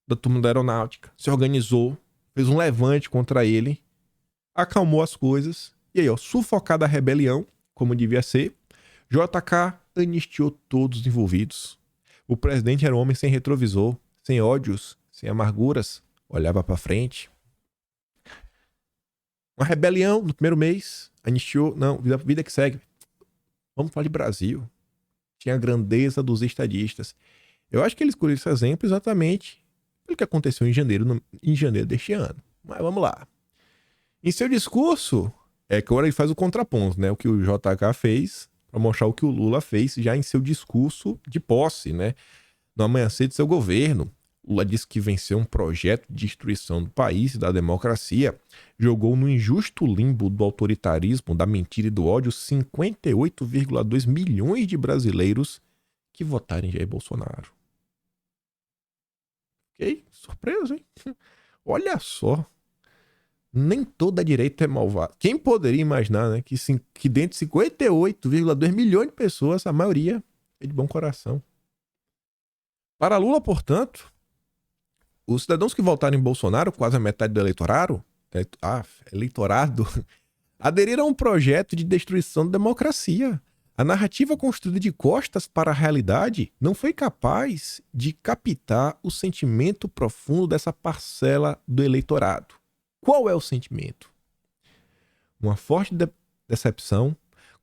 da turma da aeronáutica, se organizou, fez um levante contra ele, acalmou as coisas, e aí, ó, sufocada a rebelião, como devia ser, JK anistiou todos os envolvidos. O presidente era um homem sem retrovisor, sem ódios, sem amarguras, olhava pra frente. Uma rebelião no primeiro mês, anistiou, não, vida que segue. Vamos falar de Brasil. Tinha a grandeza dos estadistas. Eu acho que ele escolheu esse exemplo exatamente pelo que aconteceu em janeiro deste ano. Mas vamos lá. Em seu discurso, que agora ele faz o contraponto, né? O que o JK fez para mostrar o que o Lula fez já em seu discurso de posse, né? No amanhecer de seu governo. Lula disse que venceu um projeto de destruição do país e da democracia, jogou no injusto limbo do autoritarismo, da mentira e do ódio 58,2 milhões de brasileiros que votaram em Jair Bolsonaro. Fiquei surpreso, hein? Olha só. Nem toda a direita é malvada. Quem poderia imaginar, né, que dentro de 58,2 milhões de pessoas, a maioria é de bom coração. Para Lula, portanto, os cidadãos que votaram em Bolsonaro, quase a metade do eleitorado, aderiram a um projeto de destruição da democracia. A narrativa construída de costas para a realidade não foi capaz de captar o sentimento profundo dessa parcela do eleitorado. Qual é o sentimento? Uma forte decepção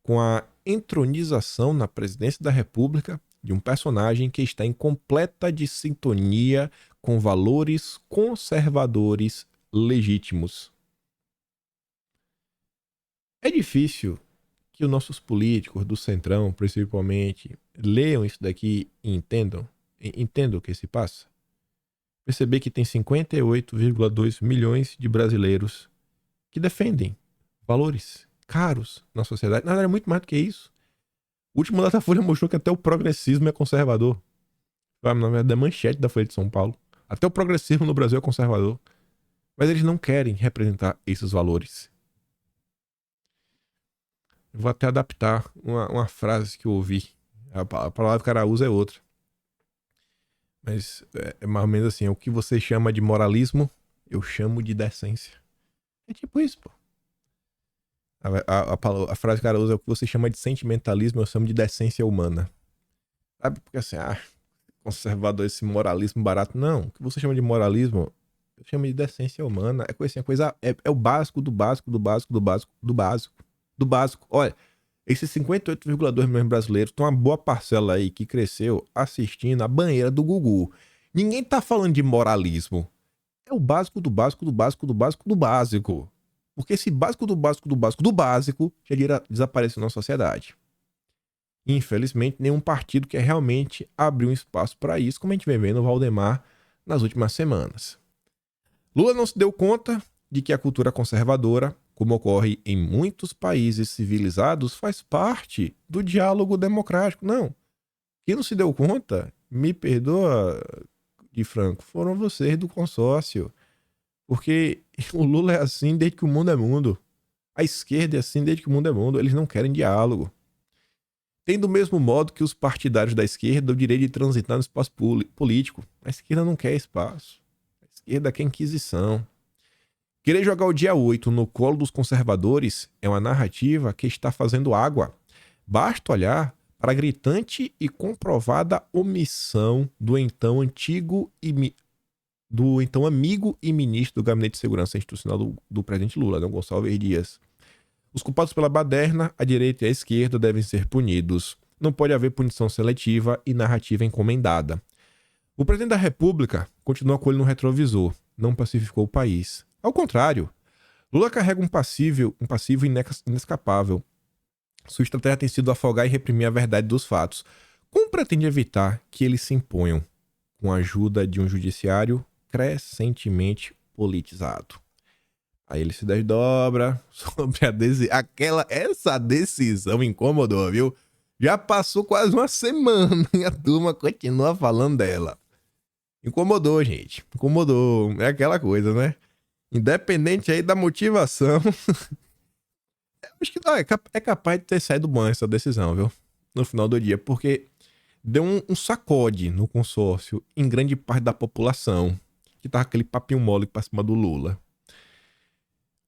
com a entronização na presidência da República de um personagem que está em completa sintonia com valores conservadores legítimos. É difícil que os nossos políticos do Centrão, principalmente, leiam isso daqui e entendam o que se passa. Perceber que tem 58,2 milhões de brasileiros que defendem valores caros na sociedade. Na verdade, é muito mais do que isso. O último Datafolha mostrou que até o progressismo é conservador. Na verdade, é manchete da Folha de São Paulo. Até o progressismo no Brasil é conservador. Mas eles não querem representar esses valores. Eu vou até adaptar uma frase que eu ouvi. A palavra que o cara usa é outra. Mas é mais ou menos assim. O que você chama de moralismo, eu chamo de decência. É tipo isso, pô. A frase que o cara usa é o que você chama de sentimentalismo, eu chamo de decência humana. Sabe? Porque assim, conservador, esse moralismo barato. Não, o que você chama de moralismo, eu chamo de decência humana. É coisa assim, é o básico do básico, do básico, do básico, do básico. Do básico. Olha, esses 58,2 milhões de brasileiros, tem uma boa parcela aí que cresceu assistindo a banheira do Gugu. Ninguém tá falando de moralismo. É o básico do básico, do básico, do básico, do básico. Porque esse básico do básico, do básico, do básico já desapareceu na sociedade. Infelizmente, nenhum partido quer realmente abrir um espaço para isso, como a gente vem vendo o Valdemar nas últimas semanas. Lula não se deu conta de que a cultura conservadora, como ocorre em muitos países civilizados, faz parte do diálogo democrático. Não. Quem não se deu conta, me perdoa, Di Franco, foram vocês do consórcio. Porque o Lula é assim desde que o mundo é mundo. A esquerda é assim desde que o mundo é mundo. Eles não querem diálogo. Tem do mesmo modo que os partidários da esquerda o direito de transitar no espaço político. A esquerda não quer espaço. A esquerda quer inquisição. Querer jogar o dia 8 no colo dos conservadores é uma narrativa que está fazendo água. Basta olhar para a gritante e comprovada omissão do então antigo do então amigo e ministro do Gabinete de Segurança Institucional do presidente Lula, né, Gonçalves Dias. Os culpados pela baderna, a direita e a esquerda, devem ser punidos. Não pode haver punição seletiva e narrativa encomendada. O presidente da República continua com ele no retrovisor, não pacificou o país. Ao contrário, Lula carrega um passivo inescapável. Sua estratégia tem sido afogar e reprimir a verdade dos fatos. Como pretende evitar que eles se imponham? Com a ajuda de um judiciário crescentemente politizado. Aí ele se desdobra sobre essa decisão incomodou, viu? Já passou quase uma semana e a turma continua falando dela. Incomodou, gente. Incomodou. É aquela coisa, né? Independente aí da motivação. Acho que é capaz de ter saído bom essa decisão, viu? No final do dia, porque deu um sacode no consórcio em grande parte da população, que tava aquele papinho mole pra cima do Lula.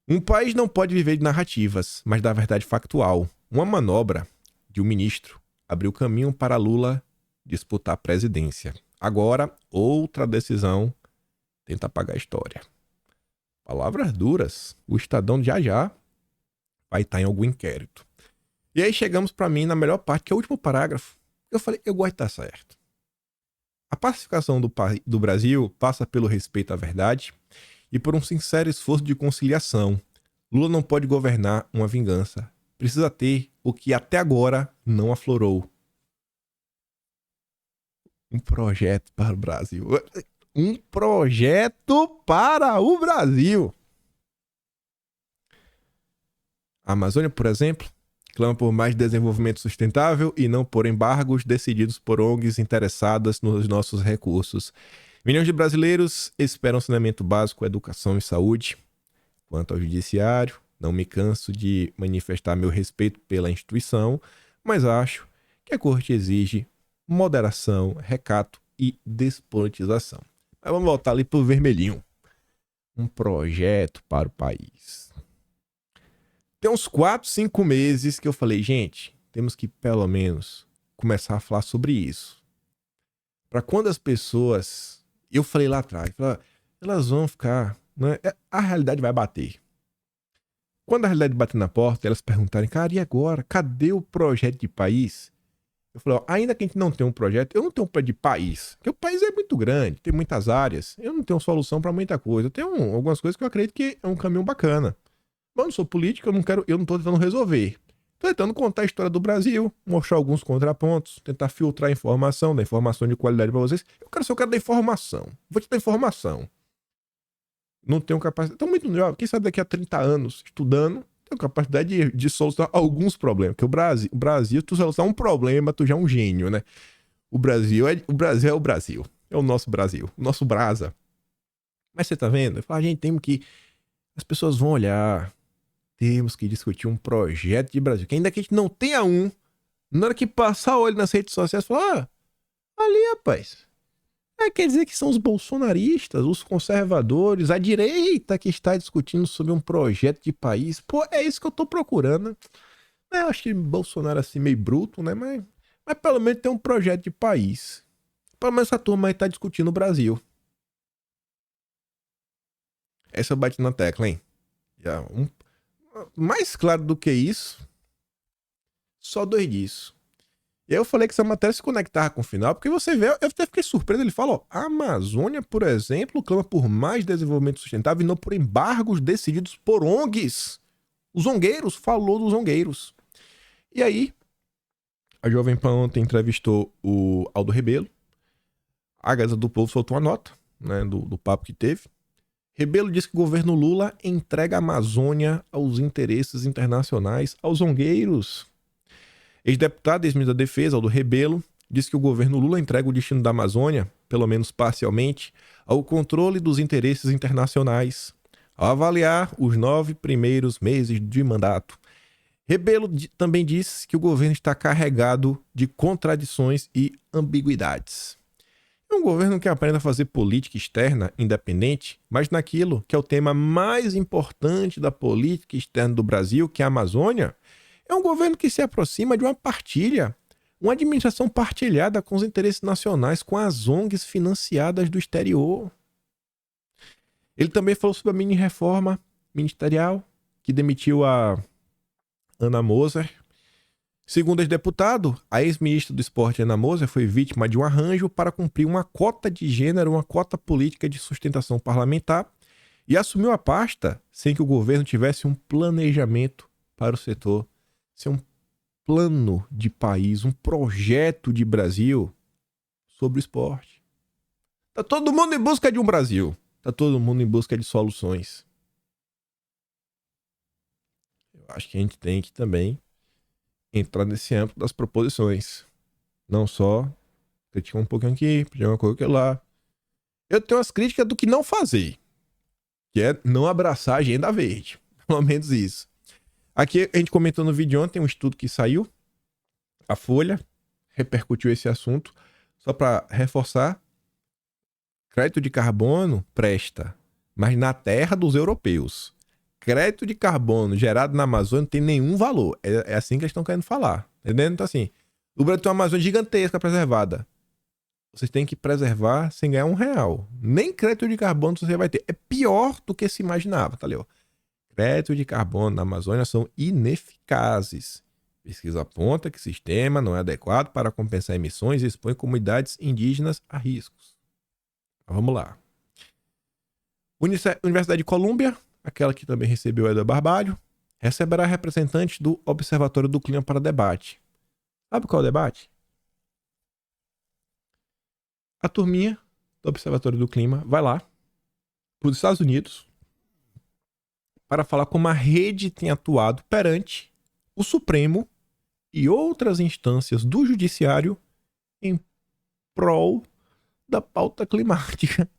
Um país não pode viver de narrativas, mas da verdade factual. Uma manobra de um ministro abriu caminho para Lula disputar a presidência. Agora, outra decisão tenta apagar a história. Palavras duras. O Estadão já vai estar em algum inquérito. E aí chegamos para mim na melhor parte, que é o último parágrafo. Eu falei, eu gosto de estar certo. A pacificação do Brasil passa pelo respeito à verdade e por um sincero esforço de conciliação. Lula não pode governar uma vingança. Precisa ter o que até agora não aflorou. Um projeto para o Brasil. Um projeto para o Brasil. A Amazônia, por exemplo, clama por mais desenvolvimento sustentável e não por embargos decididos por ONGs interessadas nos nossos recursos. Milhões de brasileiros esperam saneamento básico, educação e saúde. Quanto ao judiciário, não me canso de manifestar meu respeito pela instituição, mas acho que a corte exige moderação, recato e despolitização. Mas vamos voltar ali pro vermelhinho. Um projeto para o país. Tem uns 4, 5 meses que eu falei, gente, temos que pelo menos começar a falar sobre isso. Para quando as pessoas... Eu falei lá atrás, elas vão ficar... Né? A realidade vai bater. Quando a realidade bater na porta, elas perguntarem, cara, e agora? Cadê o projeto de país? Eu falei, ó, ainda que a gente não tenha um projeto, eu não tenho um projeto de país. Porque o país é muito grande, tem muitas áreas. Eu não tenho solução para muita coisa. Eu tenho algumas coisas que eu acredito que é um caminho bacana. Mas eu não sou político, eu não tô tentando resolver. Tô tentando contar a história do Brasil, mostrar alguns contrapontos, tentar filtrar a informação, dar informação de qualidade para vocês. Eu quero ser o cara da informação. Vou te dar informação. Não tenho capacidade... Tô muito jovem. Quem sabe daqui a 30 anos, estudando, tenho capacidade de solucionar alguns problemas. Porque o Brasil, tu solucionar um problema, tu já é um gênio, né? O Brasil é o Brasil. É o nosso Brasil. O nosso brasa. Mas você tá vendo? Eu falo, gente, temos que... As pessoas vão olhar... Temos que discutir um projeto de Brasil. Que ainda que a gente não tenha um, na hora que passar o olho nas redes sociais, falar, ali, rapaz. Quer dizer que são os bolsonaristas, os conservadores, a direita que está discutindo sobre um projeto de país. Pô, é isso que eu tô procurando. Eu acho que Bolsonaro assim meio bruto, né? Mas pelo menos tem um projeto de país. Pelo menos essa turma aí tá discutindo o Brasil. Essa eu bati na tecla, hein? Mais claro do que isso, só 2 disso. E aí eu falei que essa matéria se conectava com o final, porque você vê, eu até fiquei surpreso, ele fala, ó, a Amazônia, por exemplo, clama por mais desenvolvimento sustentável e não por embargos decididos por ONGs. Os zongueiros, falou dos zongueiros. E aí, a Jovem Pan ontem entrevistou o Aldo Rebelo, a Gazeta do Povo soltou uma nota, né, do papo que teve. Rebelo diz que o governo Lula entrega a Amazônia aos interesses internacionais, aos zongueiros. Ex-deputado e ex-ministro da Defesa, Aldo Rebelo, diz que o governo Lula entrega o destino da Amazônia, pelo menos parcialmente, ao controle dos interesses internacionais, ao avaliar os 9 primeiros meses de mandato. Rebelo também diz que o governo está carregado de contradições e ambiguidades. É um governo que aprende a fazer política externa independente, mas naquilo que é o tema mais importante da política externa do Brasil, que é a Amazônia, é um governo que se aproxima de uma partilha, uma administração partilhada com os interesses nacionais, com as ONGs financiadas do exterior. Ele também falou sobre a mini-reforma ministerial, que demitiu a Ana Moser. Segundo ex-deputado, a ex-ministra do Esporte, Ana Moser, foi vítima de um arranjo para cumprir uma cota de gênero, uma cota política de sustentação parlamentar, e assumiu a pasta sem que o governo tivesse um planejamento para o setor, sem um plano de país, um projeto de Brasil sobre o esporte. Tá todo mundo em busca de um Brasil. Tá todo mundo em busca de soluções. Eu acho que a gente tem que também entrar nesse âmbito das proposições. Não só criticar um pouquinho aqui, pedir uma coisa aqui lá. Eu tenho as críticas do que não fazer, que é não abraçar a agenda verde. Pelo menos isso. Aqui a gente comentou no vídeo ontem um estudo que saiu, a Folha repercutiu esse assunto, só para reforçar, crédito de carbono presta, mas na terra dos europeus. Crédito de carbono gerado na Amazônia não tem nenhum valor. É assim que eles estão querendo falar. Entendendo? Então assim, o Brasil tem uma Amazônia gigantesca preservada. Vocês têm que preservar sem ganhar R$1. Nem crédito de carbono você vai ter. É pior do que se imaginava, tá, Leo? Crédito de carbono na Amazônia são ineficazes. Pesquisa aponta que o sistema não é adequado para compensar emissões e expõe comunidades indígenas a riscos. Mas vamos lá. Universidade de Colômbia, aquela que também recebeu Eda Barbalho, receberá representantes do Observatório do Clima para debate. Sabe qual é o debate? A turminha do Observatório do Clima vai lá para os Estados Unidos para falar como a rede tem atuado perante o Supremo e outras instâncias do Judiciário em prol da pauta climática.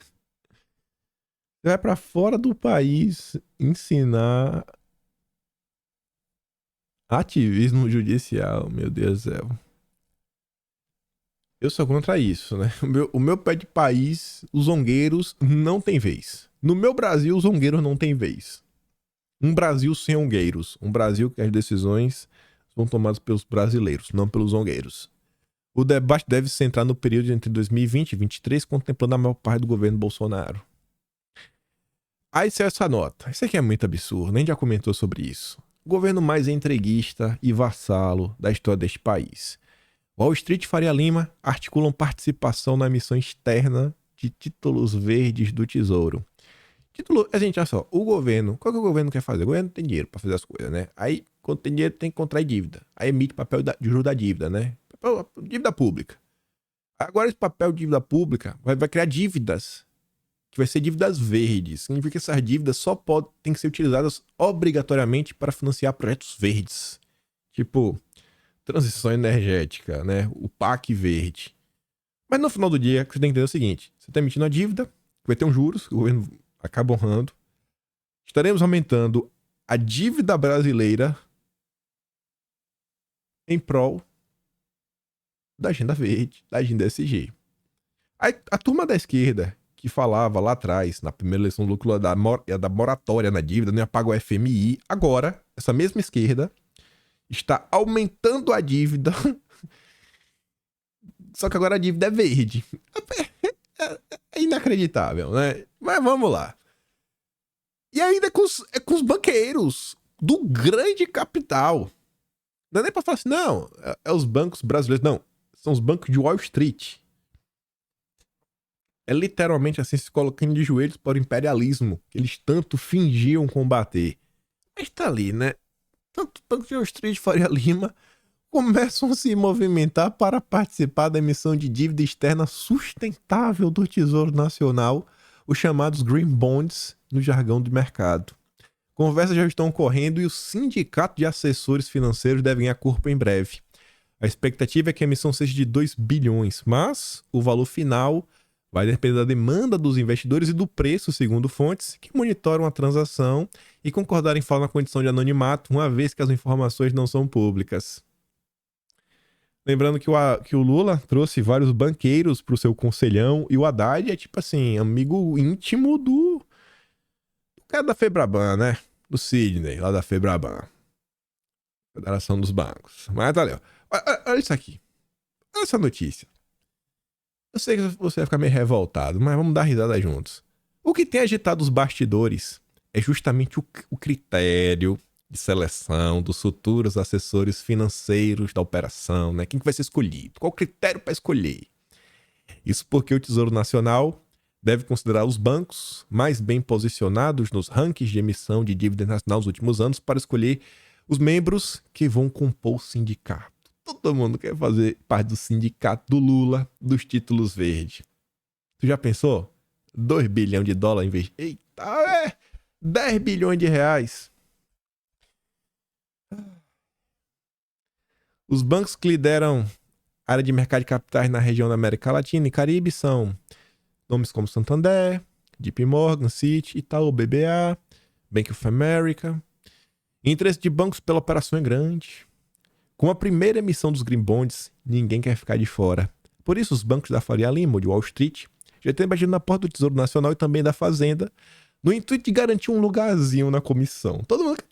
Você vai para fora do país ensinar ativismo judicial, meu Deus do céu. Eu sou contra isso, né? O meu pé de país, os zongueiros não tem vez. No meu Brasil, os zongueiros não tem vez. Um Brasil sem zongueiros. Um Brasil que as decisões são tomadas pelos brasileiros, não pelos zongueiros. O debate deve se centrar no período entre 2020 e 2023, contemplando a maior parte do governo Bolsonaro. Aí saiu essa nota. Isso aqui é muito absurdo, nem já comentou sobre isso. O governo mais entreguista e vassalo da história deste país. Wall Street e Faria Lima articulam participação na emissão externa de títulos verdes do Tesouro. Gente, olha só, o governo, qual que o governo quer fazer? O governo tem dinheiro para fazer as coisas, né? Aí, quando tem dinheiro, tem que contrair dívida. Aí emite papel de juros da dívida, né? Dívida pública. Agora esse papel de dívida pública vai criar dívidas, que vai ser dívidas verdes. Significa que essas dívidas só tem que ser utilizadas obrigatoriamente para financiar projetos verdes. Tipo, transição energética, né? O PAC verde. Mas no final do dia, você tem que entender o seguinte. Você está emitindo a dívida, vai ter um juros, que o governo acaba honrando. Estaremos aumentando a dívida brasileira em prol da agenda verde, da agenda ESG. A turma da esquerda, que falava lá atrás, na primeira eleição do Lula, da moratória na dívida, não ia pagar o FMI, agora, essa mesma esquerda está aumentando a dívida, só que agora a dívida é verde. É inacreditável, né? Mas vamos lá. E ainda é com os banqueiros do grande capital. Não é nem pra falar assim, não, é os bancos brasileiros. Não, são os bancos de Wall Street. É literalmente assim, se colocando de joelhos para o imperialismo, que eles tanto fingiam combater. Mas tá ali, né? Tanto Banco de Wall Street e Faria Lima começam a se movimentar para participar da emissão de dívida externa sustentável do Tesouro Nacional, os chamados Green Bonds, no jargão do mercado. Conversas já estão ocorrendo e o Sindicato de Assessores Financeiros deve ganhar corpo em breve. A expectativa é que a emissão seja de 2 bilhões, mas o valor final vai depender da demanda dos investidores e do preço, segundo fontes, que monitoram a transação e concordarem em falar na condição de anonimato, uma vez que as informações não são públicas. Lembrando que o Lula trouxe vários banqueiros para o seu conselhão e o Haddad é tipo assim, amigo íntimo do cara da Febraban, né? Do Sidney, lá da Febraban. Federação dos Bancos. Mas tá ali, ó. Olha isso aqui. Olha essa notícia. Eu sei que você vai ficar meio revoltado, mas vamos dar risada juntos. O que tem agitado os bastidores é justamente o critério de seleção dos futuros assessores financeiros da operação, né? Quem que vai ser escolhido? Qual o critério para escolher? Isso porque o Tesouro Nacional deve considerar os bancos mais bem posicionados nos rankings de emissão de dívida nacional nos últimos anos para escolher os membros que vão compor o sindicato. Todo mundo quer fazer parte do sindicato do Lula dos títulos verdes. Tu já pensou? 2 bilhões de dólares em vez de... Eita, 10 bilhões de reais. Os bancos que lideram a área de mercado de capitais na região da América Latina e Caribe são nomes como Santander, JP Morgan, Citi, Itaú, BBA, Bank of America. O interesse de bancos pela operação é grande. Com a primeira emissão dos Green Bonds, ninguém quer ficar de fora. Por isso, os bancos da Faria Lima ou de Wall Street já têm batido na porta do Tesouro Nacional e também da Fazenda, no intuito de garantir um lugarzinho na comissão. Todo mundo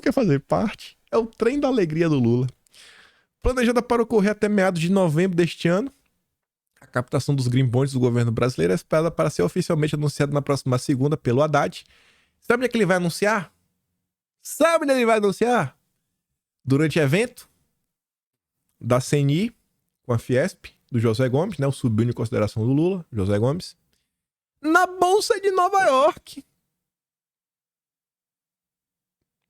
quer fazer parte. É o trem da alegria do Lula. Planejada para ocorrer até meados de novembro deste ano, a captação dos Green Bonds do governo brasileiro é esperada para ser oficialmente anunciada na próxima segunda pelo Haddad. Sabe onde é que ele vai anunciar? Durante evento da CNI com a Fiesp, do José Gomes, né, o sobrinho de consideração do Lula, José Gomes, na Bolsa de Nova York.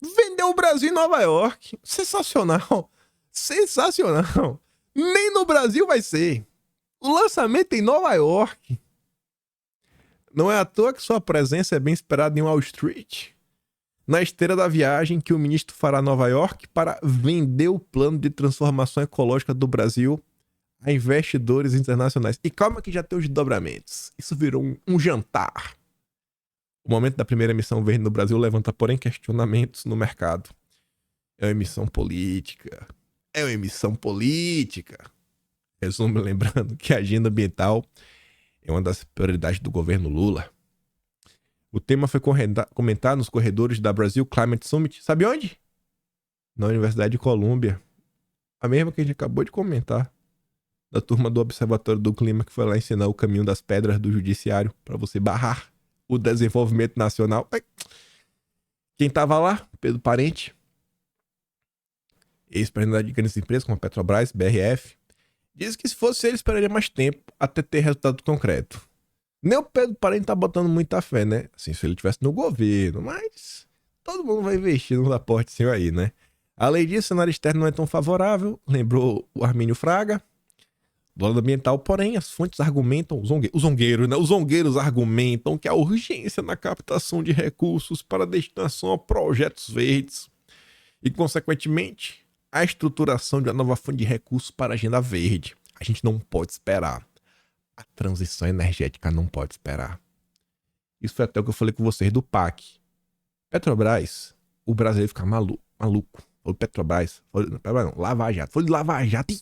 Vendeu o Brasil em Nova York. Sensacional. Nem no Brasil vai ser. O lançamento em Nova York. Não é à toa que sua presença é bem esperada em Wall Street. Na esteira da viagem que o ministro fará a Nova York para vender o plano de transformação ecológica do Brasil a investidores internacionais. E calma que já tem os desdobramentos. Isso virou um jantar. O momento da primeira emissão verde no Brasil levanta, porém, questionamentos no mercado. É uma emissão política. Resumo lembrando que a agenda ambiental é uma das prioridades do governo Lula. O tema foi comentado nos corredores da Brasil Climate Summit. Sabe onde? Na Universidade de Colômbia. A mesma que a gente acabou de comentar. Da turma do Observatório do Clima, que foi lá ensinar o caminho das pedras do judiciário para você barrar o desenvolvimento nacional. Quem tava lá? Pedro Parente. Ex-presidente de grandes empresas como a Petrobras, BRF. Diz que se fosse ele, esperaria mais tempo até ter resultado concreto. Nem o Pedro Parente tá botando muita fé, né? Assim, se ele estivesse no governo, mas todo mundo vai investir nos aportes aí, né? Além disso, o cenário externo não é tão favorável, lembrou o Armínio Fraga. Do lado ambiental, porém, as fontes argumentam, os zongueiros argumentam que a urgência na captação de recursos para destinação a projetos verdes e, consequentemente, a estruturação de uma nova fonte de recursos para a agenda verde. A gente não pode esperar. A transição energética não pode esperar. Isso foi até o que eu falei com vocês do PAC. Petrobras, o brasileiro fica maluco. Foi Petrobras, Lava Jato. Foi de Lava Jato.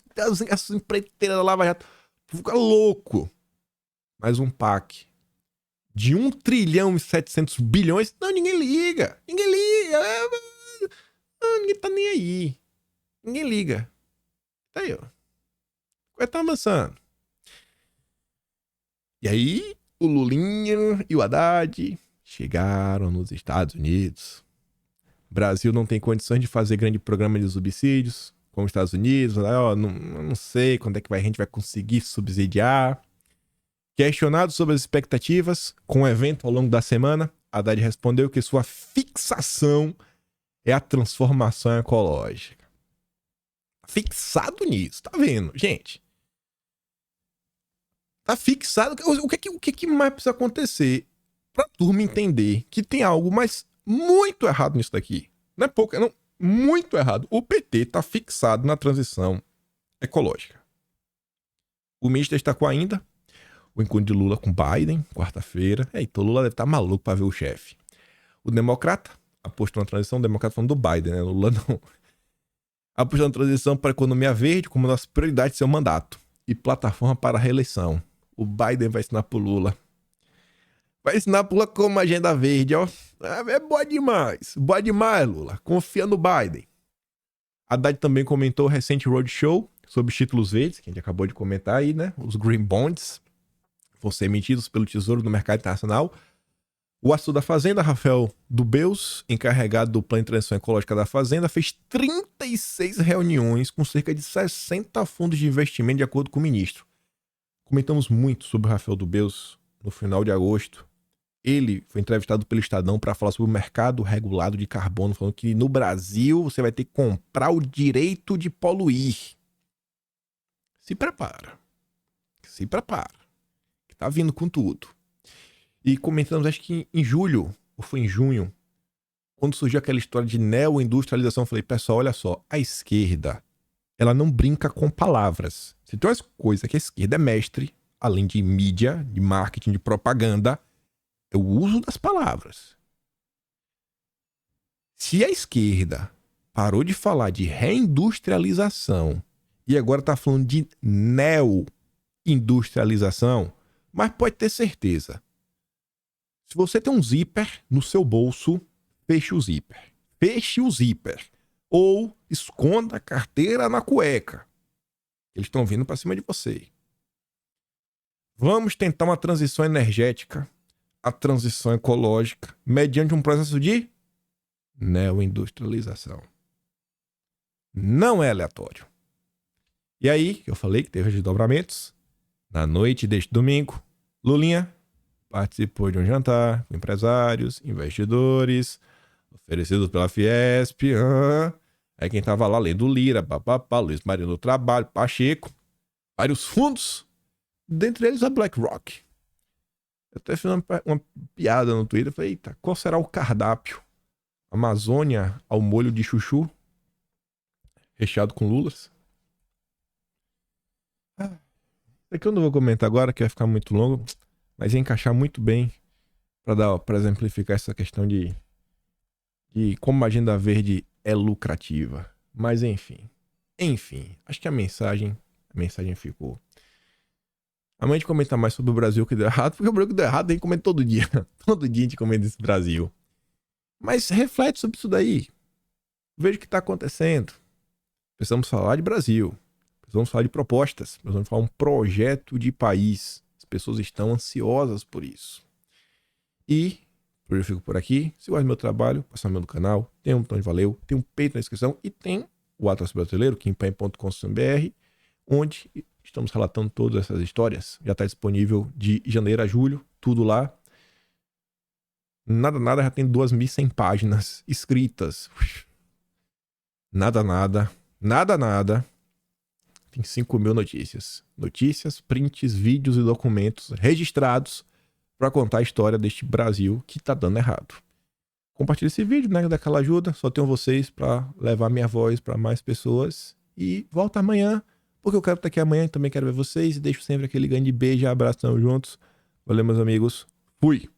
Essa empreiteira da Lava Jato. Fica louco. Mais um PAC de 1 trilhão e 700 bilhões. Não, ninguém liga. Ninguém tá nem aí. Ninguém liga. Tá aí, ó. Vai tá avançando. E aí, o Lulinha e o Haddad chegaram nos Estados Unidos. O Brasil não tem condições de fazer grande programa de subsídios, como os Estados Unidos. Não sei quando é que a gente vai conseguir subsidiar. Questionado sobre as expectativas com o evento ao longo da semana, Haddad respondeu que sua fixação é a transformação ecológica. Fixado nisso, tá vendo, gente? Tá fixado. O que mais precisa acontecer pra turma entender que tem algo mais muito errado nisso daqui? Não é pouco, não. Muito errado. O PT tá fixado na transição ecológica. O ministro destacou ainda o encontro de Lula com Biden, quarta-feira. Então o Lula deve estar maluco pra ver o chefe. O democrata apostou na transição, o democrata falando do Biden, né? O Lula não. Apostou na transição para a economia verde como uma das prioridades de seu mandato e plataforma para a reeleição. O Biden vai ensinar pro Lula. Vai ensinar pro Lula como agenda verde, ó. É boa demais, Lula. Confia no Biden. Haddad também comentou o recente roadshow sobre os títulos verdes, que a gente acabou de comentar aí, né? Os Green Bonds vão ser emitidos pelo Tesouro no mercado internacional O assessor da Fazenda, Rafael Dubeus, encarregado do Plano de Transição Ecológica da Fazenda, fez 36 reuniões com cerca de 60 fundos de investimento, de acordo com o ministro. Comentamos muito sobre o Rafael Dubeus no final de agosto. Ele foi entrevistado pelo Estadão para falar sobre o mercado regulado de carbono, falando que no Brasil você vai ter que comprar o direito de poluir. Se prepara. Se prepara. Que tá vindo com tudo. E comentamos, acho que em julho, ou foi em junho, quando surgiu aquela história de neoindustrialização, eu falei, pessoal, olha só, a esquerda, ela não brinca com palavras. Se tem umas coisas que a esquerda é mestre, além de mídia, de marketing, de propaganda, é o uso das palavras. Se a esquerda parou de falar de reindustrialização e agora está falando de neoindustrialização, mas pode ter certeza. Se você tem um zíper no seu bolso, feche o zíper. Feche o zíper. Ou esconda a carteira na cueca. Eles estão vindo para cima de você. Vamos tentar uma transição energética, a transição ecológica, mediante um processo de neoindustrialização. Não é aleatório. E aí, eu falei que teve desdobramentos. Na noite deste domingo, Lulinha participou de um jantar com empresários, investidores, oferecidos pela Fiesp. Aí quem tava lá lendo Lira, papapá, Luiz Marinho do Trabalho, Pacheco, vários fundos, dentre eles a BlackRock. Eu até fiz uma piada no Twitter, falei, eita, qual será o cardápio? Amazônia ao molho de chuchu, recheado com lulas? Isso aqui eu não vou comentar agora, que vai ficar muito longo, mas ia encaixar muito bem para exemplificar essa questão de como a agenda verde é lucrativa. Mas enfim, acho que a mensagem ficou. Amanhã a gente comenta mais sobre o Brasil que deu errado, porque o Brasil que deu errado a gente comenta todo dia. Todo dia a gente comenta esse Brasil. Mas reflete sobre isso daí. Veja o que está acontecendo. Precisamos falar de Brasil. Precisamos falar de propostas. Precisamos falar um projeto de país. As pessoas estão ansiosas por isso. E eu fico por aqui. Se gosta do meu trabalho, passa no meu canal. Tem um botão de valeu. Tem um peito na descrição. E tem o Atlas Brasileiro, quimpai.com.br, onde estamos relatando todas essas histórias. Já está disponível de janeiro a julho. Tudo lá. Nada, já tem 2.100 páginas escritas. Nada. Tem 5.000 notícias. Notícias, prints, vídeos e documentos registrados para contar a história deste Brasil que tá dando errado. Compartilhe esse vídeo, né? Daquela ajuda. Só tenho vocês para levar minha voz para mais pessoas. E volta amanhã, porque eu quero estar aqui amanhã e também quero ver vocês. E deixo sempre aquele grande beijo e abração juntos. Valeu, meus amigos. Fui!